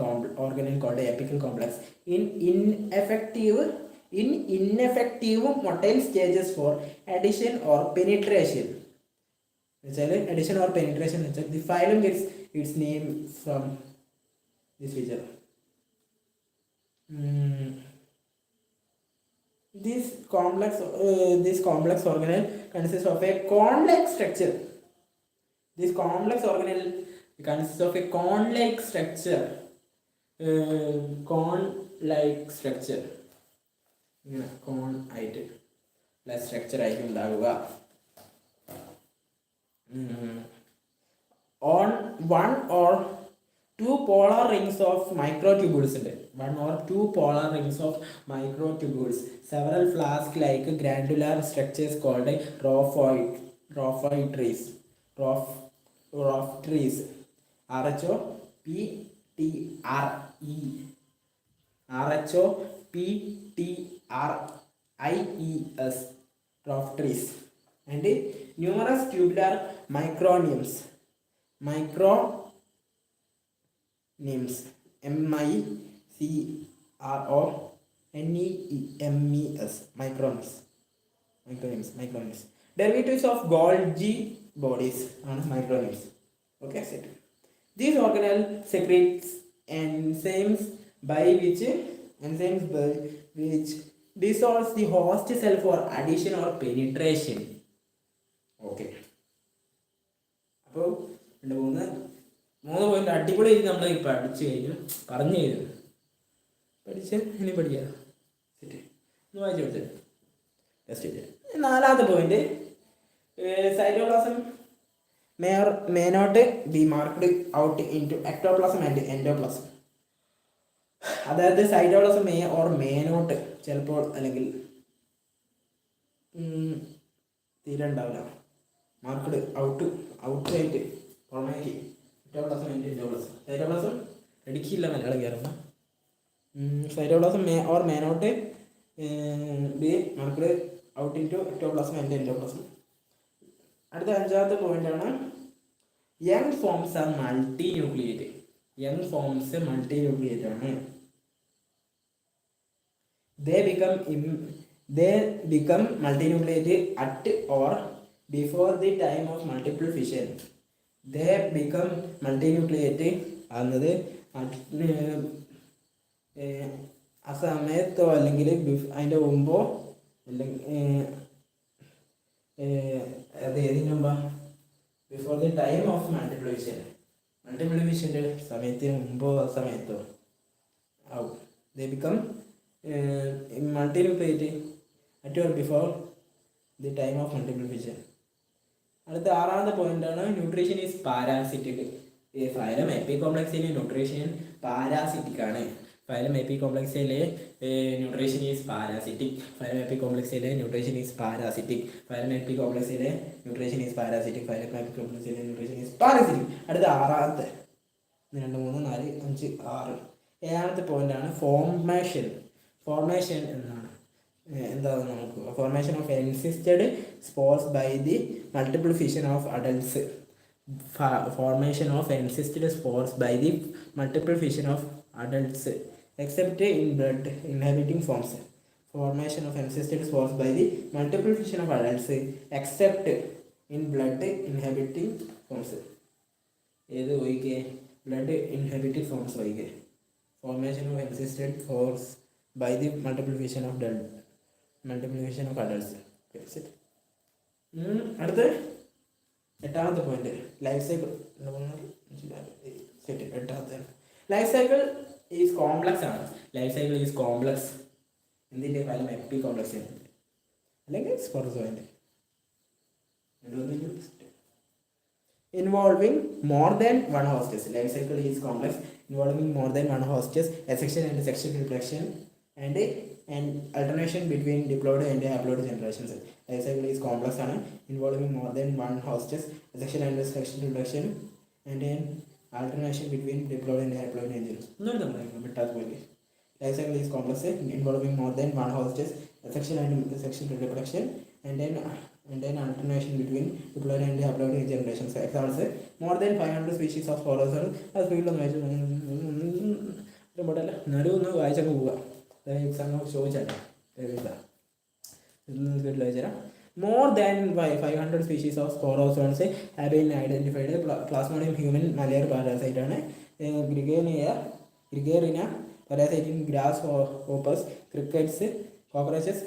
organelle called apical complex in ineffective motile stages for addition or penetration. Addition or penetration, the phylum gets its name from this feature. This complex organelle consists of a cone-like structure. This complex organelle consists of a cone-like structure. Cone-like structure. കോൺ ആയിട്ട് ഉള്ള structure ആയിരിക്കും ഉണ്ടാവുക. On 1 or 2 polar rings of microtubules ഉണ്ട്. 1 or 2 polar rings of microtubules. Several flask-like granular structures called rhophoidries. Rhophoidries. RHOPTRIES. Rhophoidries. And numerous tubular micronyms. MICRONEMS. Micronyms. Derivatives of Golgi bodies are micronyms. Okay, set. These organelles secretes enzymes by which dissolves the host cell for addition or penetration. Okay. അപ്പോൾ മൂന്ന് point അടിപൊളി നമ്മൾ പഠിച്ചു കഴിഞ്ഞു, പറഞ്ഞു കഴിഞ്ഞു. ഇനി പഠിക്കാം. ഒന്ന് വായിച്ചു കൊടുത്തത് ടെസ്റ്റ് ചെയ്ത്. നാലാമത്തെ point cytoplasm may not be marked out into ectoplasm and endoplasm. അതായത് cytoplasm may or may not ചിലപ്പോൾ അല്ലെങ്കിൽ തീരെ ഉണ്ടാവില്ല. മാർക്കഡ് ഔട്ടായിട്ട് പുറമേക്ക് ectoplasm and endoplasm. സൈറ്റോപ്ലാസം ഇടുക്കിയില്ല മലയാളം കയറുന്ന cytoplasm may or may not be marked out into ectoplasm and endoplasm. അടുത്ത അഞ്ചാമത്തെ പോയിന്റാണ് young forms are multinucleate. Young forms multinucleate ആണ്. They become multinucleate at or before the time of multiple fission. They become multinucleate എന്നത് ആ സമയത്തോ അല്ലെങ്കിൽ അതിൻ്റെ മുമ്പോ അല്ലെങ്കിൽ അത് ഏതിന് മുമ്പാ before the time of multiplication. Multiple ഡിവിഷൻ്റെ സമയത്തിന് മുമ്പോ സമയത്തോ ആവും. They become multiplicate at or before the time of multiplication. അടുത്ത ആറാമത്തെ പോയിന്റാണ് ന്യൂട്രീഷൻ ഈസ് പാരാസിറ്റിക്. ഈ ഫൈലം എപ്പി കോംപ്ലക്സിലെ ന്യൂട്രീഷൻ പാരാസിറ്റിക് ആണ്. ഫൈലം എപ്പി കോംപ്ലക്സിലെ ന്യൂട്രീഷൻ ഈസ് പാരാസിറ്റിക്. ഫൈലം എപ്പി കോംപ്ലക്സിലെ ന്യൂട്രീഷൻ ഈസ് പാരാസിറ്റിക്. ഫൈലം എപ്പി കോംപ്ലക്സിലെ ന്യൂട്രീഷൻ ഈസ് പാരാസിറ്റിക്. ഫൈലം എപ്പി കോംപ്ലക്സിലെ ന്യൂട്രീഷൻ ഈസ് പാരാസിറ്റിക്. അടുത്ത ആറാമത്തെ 2, 3, 4, 5, 6 ഏഴാമത്തെ പോയിന്റാണ് ഫോർമേഷൻ. ഫോർമേഷൻ എന്നാണ് എന്താണ് നമുക്ക് formation of encysted spores by the multiple fission of adults. Formation of encysted spores by the multiple fission of adults except in blood inhabiting forms. Formation of encysted spores by the multiple fission of adults except in blood inhabiting forms. ഏത് ഒഴികെ blood inhabited forms ഒഴികെ. Formation of encysted spores by the multiple fission of adults. അടുത്ത് എട്ടാമത്തെ point life cycle. എട്ടാമത്തെ life cycle is complex ആണ്. Life cycle is complex എന്തിൻ്റെ ഫലം apicomplexa അല്ലെങ്കിൽ സ്പെർസോയിൻ്റെ involving more than one hosts. Life cycle is complex involving more than one hosts, asexual and sexual reproduction and alternation between diploid and haploid generations. Life cycle is complex ആണ് involving more than one hostes, section and section reduction and an alternation between diploid and haploid generations. Life cycle is complex involving more than one hostes, section and section reproduction and then alternation between diploid and haploid generations. Examples: more than 500 species of sporozoa as we will വായിച്ചങ്ങ് പോവുക. Exam ചോദിച്ചാൽ more than 500 species of sporozoans have been identified. Plasmodium human malarial parasite ആണ്. Gregarina parasite in grasshoppers, crickets, cockroaches,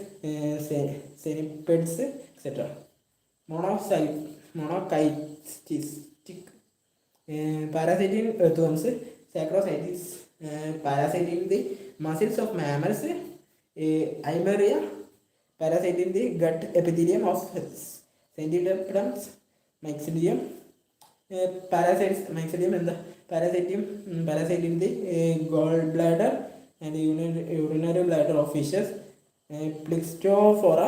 centipedes, etc. Monocytic parasite in earthworms. Sacrocytes parasite in the muscles of mammals. Eimeria parasite in the gut epithelium of centipedes. Mycelium parasites mycelium and the parasite in the gallbladder and the urinary bladder of fishes. Plexistophora,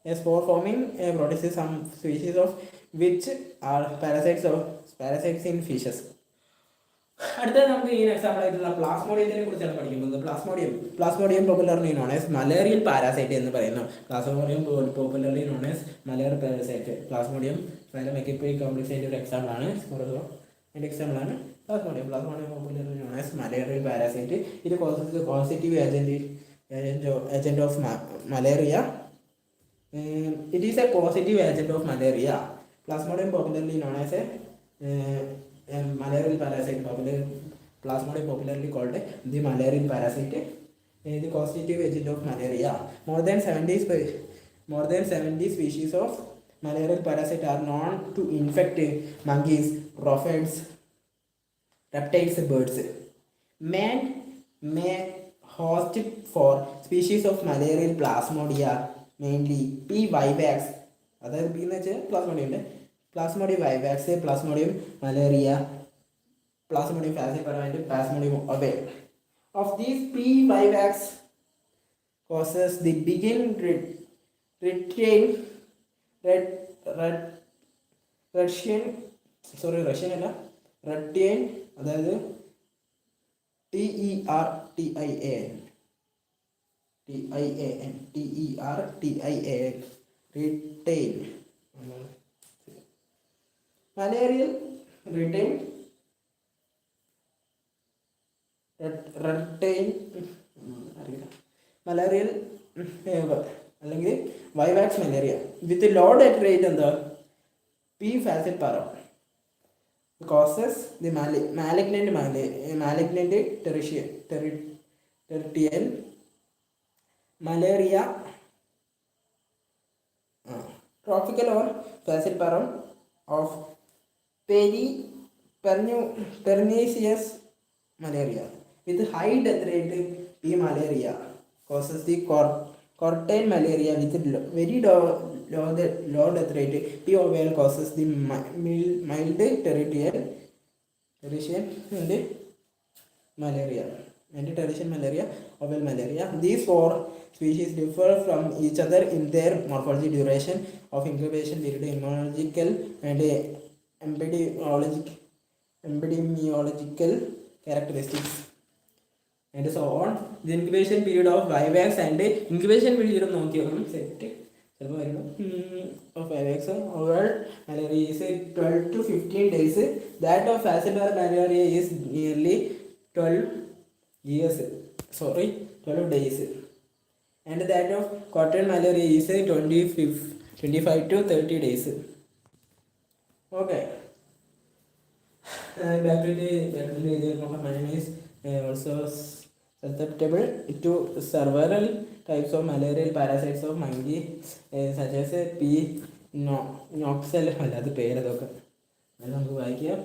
a spore forming protista, some species of which are parasites in fishes. അടുത്ത നമുക്ക് ഈ example ആയിട്ടുള്ള പ്ലാസ്മോഡിയത്തിനെ കുറിച്ചാണ് പഠിക്കുന്നത്. Plasmodium popularly known as malarial parasite എന്ന് പറയുന്നു. Plasmodium popularly known as malarial parasite. Plasmodium phylum എപ്പി കോംപ്ലക്സിന്റെ ഒരു എക്സാമ്പിളാണ്. അതിൻ്റെ എക്സാമ്പിളാണ് plasmodium popularly known as malarial parasite. ഇത് positive agent of malaria. It is a positive agent of malaria. Plasmodium popularly known as a malarial parasite. Plasmodium popularly called the malarial parasite. The constitutive agent of malaria. More than 70 species of malarial parasite are known to infect monkeys, rodents, reptiles, birds. Man may host 4 species of malarial plasmodia, mainly P. vivax. അതായത് P എന്ന് വെച്ചാൽ plasmodium plasmodium vivax, plasmodium malariae, plasmodium falciparum, plasmodium ovale. Of these, P. vivax causes the begin retain അതായത് TERTIAN retain malarial retain malarial അല്ലെങ്കിൽ vivax malaria വിത്ത് law death rate എന്താ P. falciparum causes the malignant tertian malaria. Tropical or falciparum of pernicious malaria. With high death rate, P. malaria causes the curtail malaria with very low death rate. P. oval causes the mild tertiary and malaria. Anti-tertiary malaria, oval malaria. These four species differ from each other in their morphology, duration of incubation period, immunological and epidemiological characteristics, and so on. The incubation period of vivax and incubation period of set of vivax oval malaria is 12 to 15 days. That of acellular malaria is nearly 12 years. 12 days. And that of quarter malaria is 25 to 30 days. Okay. Bacterial is also susceptible to several types of malarial parasites of monkey, such as P. noxel, അത് പേരതൊക്കെ നമുക്ക് വായിക്കാം.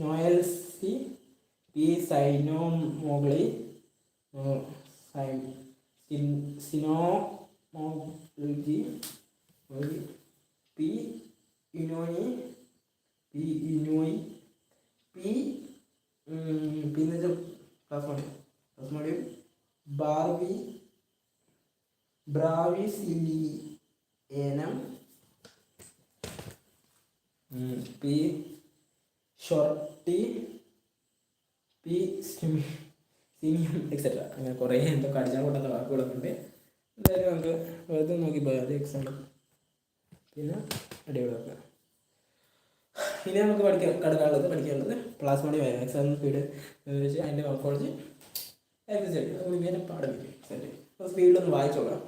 നോയൽസി, P. സൈനോമോഗ്ലി, സിനോമോഗ്ലി, P. ഇനോയി, പിന്നെ Plasmodium ബ്രാവിസിലിയേനം, P. Shorty, P. സിമിയം etcetera. അങ്ങനെ കുറേ എന്തൊക്കെ അടിച്ചാൽ കൊണ്ടുവന്ന വാക്കുകളൊക്കെ ഉണ്ട്. എന്തായാലും നമുക്ക് വെറുതെ നോക്കി പോയാൽ അത് എക്സാമ്പിൾ പിന്നെ അടിപൊളിയാക്കുക. ഇനി നമുക്ക് പഠിക്കാനുള്ളത് പ്ലാസ്മോഡിയം വൈവാക്സ് സ്പീഡ് വെച്ച് അതിൻ്റെ മോർഫോളജി സെറ്റ് ഇങ്ങനെ പാടില്ല സെറ്റ്. അപ്പോൾ സ്പീഡിലൊന്ന് വായിച്ചോളാം.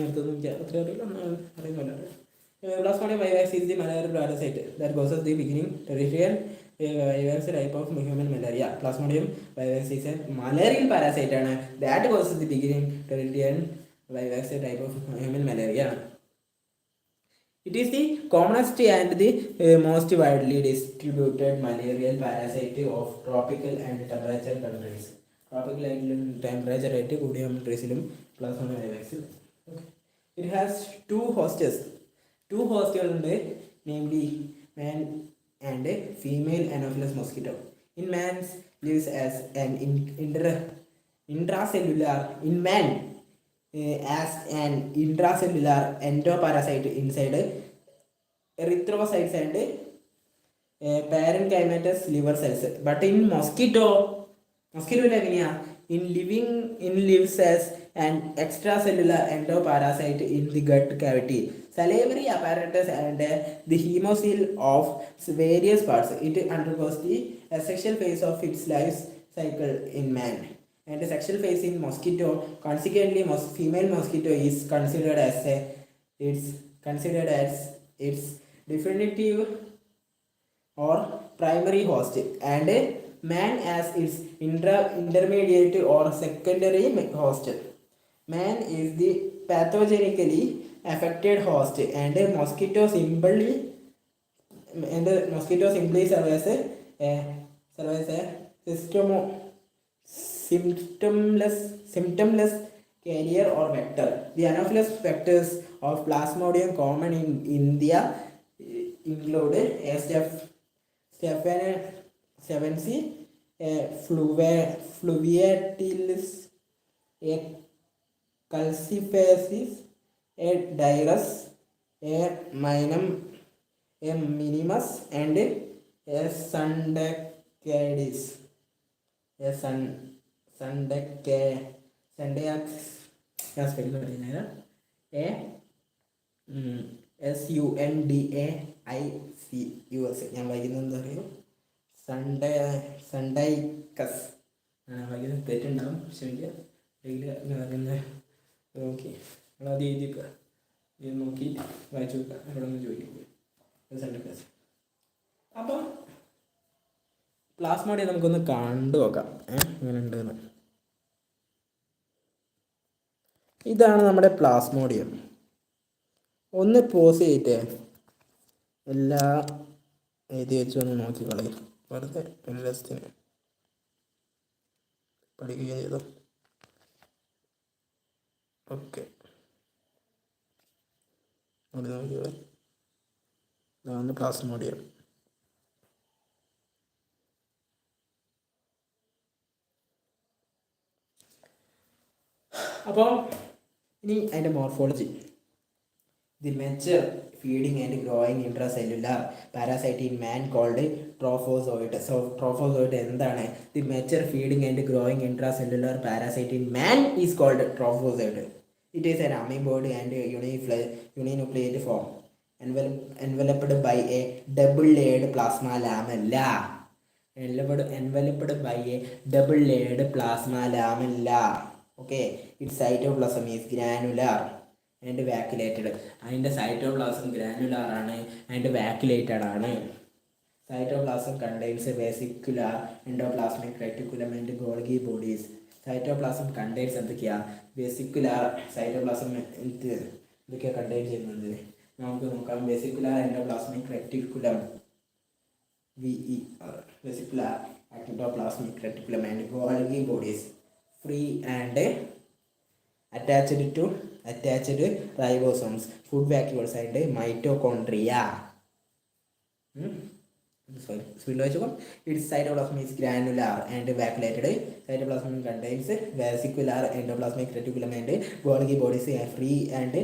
അടുത്തൊന്നും അത്ര അറിയുന്നില്ല. Plasmodium vivax is the malarial parasite that causes the beginning tertiary vivax type of human malaria. Plasmodium vivax is a malarial parasite that causes the beginning tertiary vivax type of human malaria. It is the commonest and the most widely distributed malarial parasite of tropical and temperature countries. Tropical and temperature rate കൂടിയ കൺട്രീസിലും Plasmodium vivax. It has two hosts ഉണ്ട്, namely man and female Anopheles mosquito. In man lives as an intracellular endoparasite inside erythrocytes and parenchymatous liver cells. But in mosquito lives as an extracellular endoparasite in the gut cavity, salivary apparatus and the hemocoel of various parts. It undergoes the sexual phase of its life cycle in man and the sexual phase in mosquito. Consequently, female mosquito is considered as its definitive or primary host, and man as its intermediate or secondary host. Man is the pathogenically affected host, and mosquito simply serves as a symptomless carrier or vector. The Anopheles vectors of Plasmodium common in India include a Stephensi, a fluviatilis, a calcifacis, a dirus, a minimus, and a sundacadis. SUNDAICUS. ഞാൻ വായിക്കുന്നത് എന്താ പറയുക, സണ്ടൈക്കസ് വായിക്കുന്നത് തെറ്റുണ്ടാകും, ക്ഷമിക്കുക. നോക്കി അത് എഴുതിക്കുക, ഇത് നോക്കി വായിച്ചു നോക്കുക, അവിടെ ഒന്ന് ചോദിക്കുക സണ്ടൈക്കസ്. അപ്പം പ്ലാസ്മോഡിയം നമുക്കൊന്ന് കണ്ടു നോക്കാം ഇങ്ങനെ ഉണ്ടെന്ന്. ഇതാണ് നമ്മുടെ പ്ലാസ്മോഡിയം. ഒന്ന് പോസ് ചെയ്തിട്ടേ എല്ലാ എഴുതി വെച്ചൊന്ന് നോക്കി കളയും, വെറുതെ ഒരു രസത്തിന് പഠിക്കുകയും ചെയ്തു. ഓക്കെ, അവിടെ നോക്കിയോ, ഇതാണ് ക്ലാസ് മോഡിയം. അപ്പോൾ ഇനി അതിൻ്റെ morphology. The mature feeding and growing intracellular parasite in man called trophozoite. So trophozoite എന്താണ്? The mature feeding and growing intracellular parasite in man is called trophozoite. It is an amoeboid and uninucleate form enveloped by a double-layered plasma lamella. Enveloped by a double-layered plasma lamella. Okay, its cytoplasm is granular and vacuolated. അതിൻ്റെ cytoplasm granular ആണ് and വാക്യുലേറ്റഡ് ആണ്. Cytoplasm contains vesicular endoplasmic reticulum and Golgi bodies. Cytoplasm contains എന്തൊക്കെയാണ്? Vesicular cytoplasm എന്തൊക്കെയാണ് contain ചെയ്യുന്നത് നമുക്ക് നോക്കാം. Vesicular endoplasmic reticulum VER, vesicular endoplasmic reticulum and Golgi bodies, free and attached ribosomes, food vacuoles and mitochondria. Its cytoplasm is granular and vacuolated. Cytoplasm contains vesicular endoplasmic reticulum and Golgi bodies, free and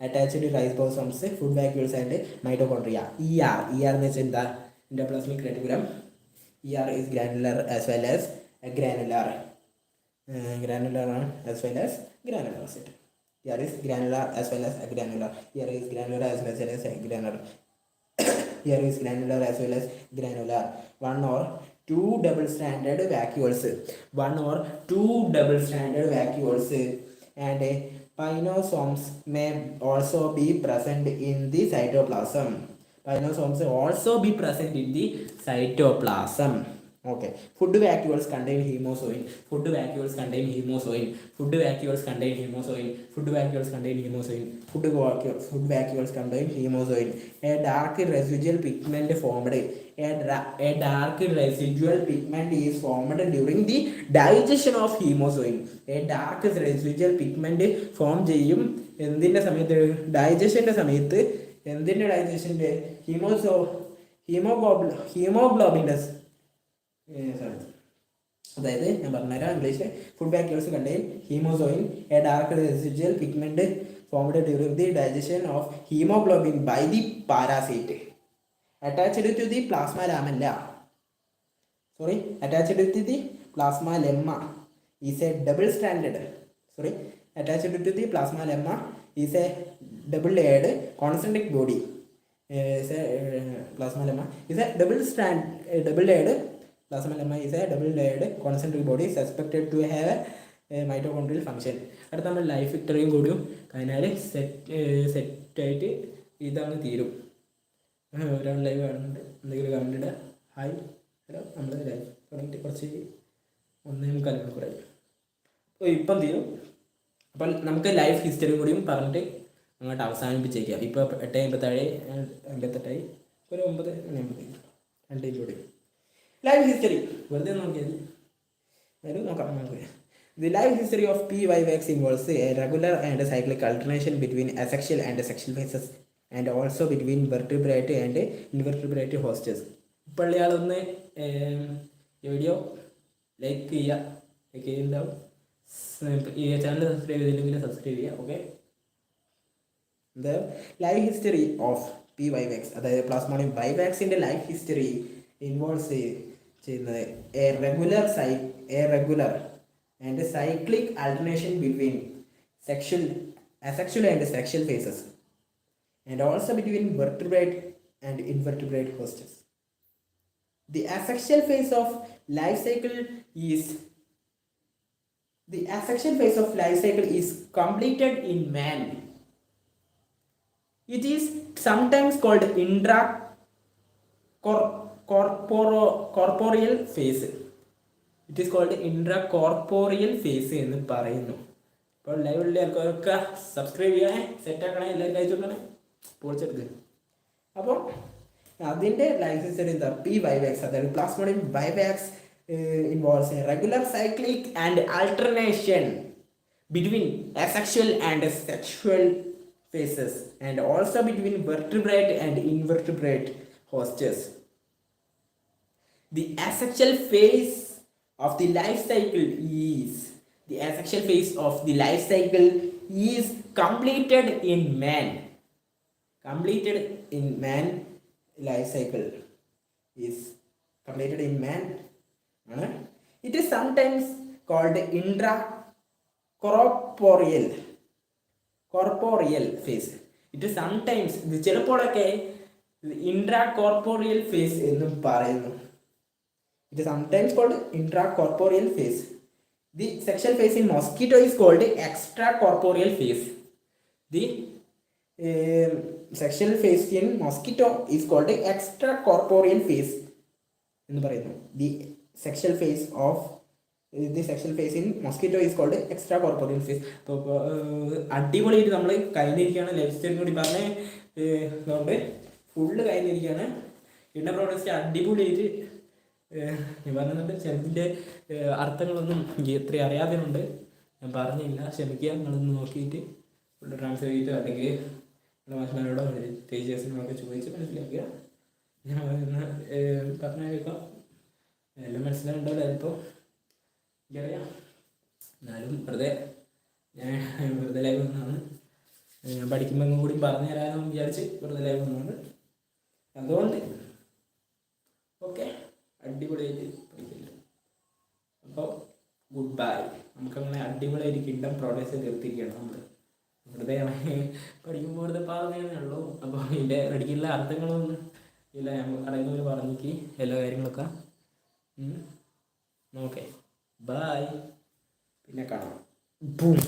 attached ribosomes, food vacuoles and mitochondria. ER means in the endoplasmic reticulum. ER is granular as well as granular. Granular as well as granular acid. Here is granular as well as granular. Here is granular as well as granular. Here is granular as well as granular. One or two double-stranded vacuoles. One or two double-stranded vacuoles and pinosomes may also be present in the cytoplasm. Pinosomes also be present in the cytoplasm. Okay. Food vacuoles contain hemozoin. Food vacuoles contain hemozoin. Food vacuoles contain hemozoin. Food vacuoles contain hemozoin. Food vacuoles contain hemozoin. A dark residual pigment formed. A dark residual pigment is formed during the digestion of hemozoin. A dark residual pigment form ചെയ്യും എന്തിൻ്റെ സമയത്ത്? ഡൈജഷൻ്റെ സമയത്ത്. എന്തിൻ്റെ ഡൈജഷൻ്റെ? ഹീമോഗ്ലോബിൻ്റെ. അതായത് ഞാൻ പറഞ്ഞുതരാം English. Food vacuoles contain haemozoin, a dark residual pigment formed during the digestion of haemoglobin by the parasite. Attached to the plasma lamella. Attached to the plasma lemma is a double-stranded. Attached to the plasma lemma is a double-layered concentric body. Plasma lemma is a double-layered. Plasma lemma is a double-layered concentric body suspected to have a mitochondrial function. അടുത്ത നമ്മൾ life ഇത്രയും കൂടിയും കഴിഞ്ഞാൽ സെറ്റായിട്ട് ഇതാണ് തീരും. ഒരാൾ live കാണുന്നുണ്ട്, എന്തെങ്കിലും കമൻറ്റ്. Hi, hello. നമ്മൾ ലൈവ് തുടങ്ങിയിട്ട് കുറച്ച് 1.25 മണിക്കൂറായി. അപ്പോൾ ഇപ്പം തീരും. അപ്പം നമുക്ക് ലൈഫ് ഹിസ്റ്ററിയും കൂടിയും പറഞ്ഞിട്ട് അങ്ങോട്ട് അവസാനിപ്പിച്ചേക്കാം. ഇപ്പോൾ 8:57, 58, ഒരു 9:50, 2 കൂടി ലൈഫ് ഹിസ്റ്ററി വെറുതെ നോക്കിയാൽ നോക്കാം നമുക്ക്. The life history of P. vivax involves a regular and cyclic alternation between asexual and sexual phases and also between vertebrate and invertebrate hosts. ഇപ്പോൾ ഇയാളൊന്ന് വീഡിയോ ലൈക്ക് ചെയ്യുന്നുണ്ടാവും. ഈ ചാനൽ സബ്സ്ക്രൈബ് ചെയ്തില്ലെങ്കിൽ സബ്സ്ക്രൈബ് ചെയ്യുക. Okay. The life history of P. vivax, അതായത് Plasmodium വൈവാക്സിൻ്റെ life history involves ചെയ്യുന്നത് a regular and cyclic alternation between asexual and sexual phases and also between vertebrate and invertebrate hosts. The asexual phase of life cycle is completed in man. It is sometimes called intracorporeal phase. It is called intracorporeal phase എന്ന് പറയുന്നു. ഇപ്പോൾ ലൈവിലുള്ള ആൾക്കാരൊക്കെ subscribe ചെയ്യാൻ സെറ്റാക്കണേ, എല്ലാവരും അയച്ചു കൊടുക്കണേ, പൊളിച്ചെടുക്കുക. അപ്പോൾ അതിൻ്റെ ലൈഫ് ഹിസ്റ്ററി എന്താ പി വൈവാക്സ്, അതായത് Plasmodium vivax involves A regular cyclic and alternation between asexual and sexual phases and also between vertebrate and invertebrate hosts. The asexual phase of the life cycle is completed in man. Life cycle is completed in man. It is sometimes called corporeal phase. ഇത് sometimes ഇത് ചിലപ്പോഴൊക്കെ intracorporeal phase എന്നും പറയുന്നു. It sometimes called intracorporeal phase. The sexual phase in mosquito is called extracorporeal phase. The sexual phase in mosquito is called extracorporeal phase എന്ന് പറയുന്നു. The sexual phase in mosquito is called extracorporeal phase. അപ്പോൾ അടിപൊളിയായിട്ട് നമ്മൾ കഴിഞ്ഞിരിക്കുകയാണ്. Life സ്റ്റൈലും കൂടി പറഞ്ഞ് അതുകൊണ്ട് ഫുള്ള് കഴിഞ്ഞിരിക്കുകയാണ്. പിന്നെ പ്രോഡക്റ്റ് അടിപൊളിയായിട്ട് ഞാൻ പറഞ്ഞിട്ടുണ്ട്. ചിലതിൻ്റെ അർത്ഥങ്ങളൊന്നും എത്ര അറിയാതെയുണ്ട്, ഞാൻ പറഞ്ഞില്ല, ക്ഷമിക്കുക. നിങ്ങളൊന്ന് നോക്കിയിട്ട് ഫുള്ള് ട്രാൻസ്ഫർ ചെയ്തിട്ട് അല്ലെങ്കിൽ നമ്മുടെ മാഷ്മാരോടോ ടീച്ചേഴ്സിനോടൊക്കെ ചോദിച്ച് മനസ്സിലാക്കുക. ഞാൻ പറഞ്ഞു കേൾക്കാം. എല്ലാം മനസ്സിലായിട്ടുണ്ടല്ലോ ചിലപ്പോൾ, എനിക്കറിയാം. എന്നാലും വെറുതെ ലൈവ് വന്നതാണ്. ഞാൻ പഠിക്കുമ്പോൾ കൂടി പറഞ്ഞു തരാമെന്ന് വിചാരിച്ച് വെറുതെ ലൈവ് വന്നതാണ്. അതുകൊണ്ട് ഓക്കെ, അടിപൊളിയായിട്ട് പഠിക്കില്ല. അപ്പോൾ ഗുഡ് ബൈ. നമുക്കങ്ങനെ അടിപൊളിയായിട്ട് കിട്ടും പ്രോഡക്റ്റ്സ് തീർത്തിരിക്കണം. നമ്മൾ വെറുതെ പഠിക്കുമ്പോൾ വെറുതെ പറഞ്ഞേ ഉള്ളൂ. അപ്പോൾ ഇതിൻ്റെ പഠിക്കുന്ന അർത്ഥങ്ങളൊന്നും ഇല്ല, നമ്മൾ അറിയുന്നവർ പറഞ്ഞിക്ക് എല്ലാ കാര്യങ്ങളൊക്കെ. ഓക്കെ ബൈ, പിന്നെ കാണാം. ബൂം.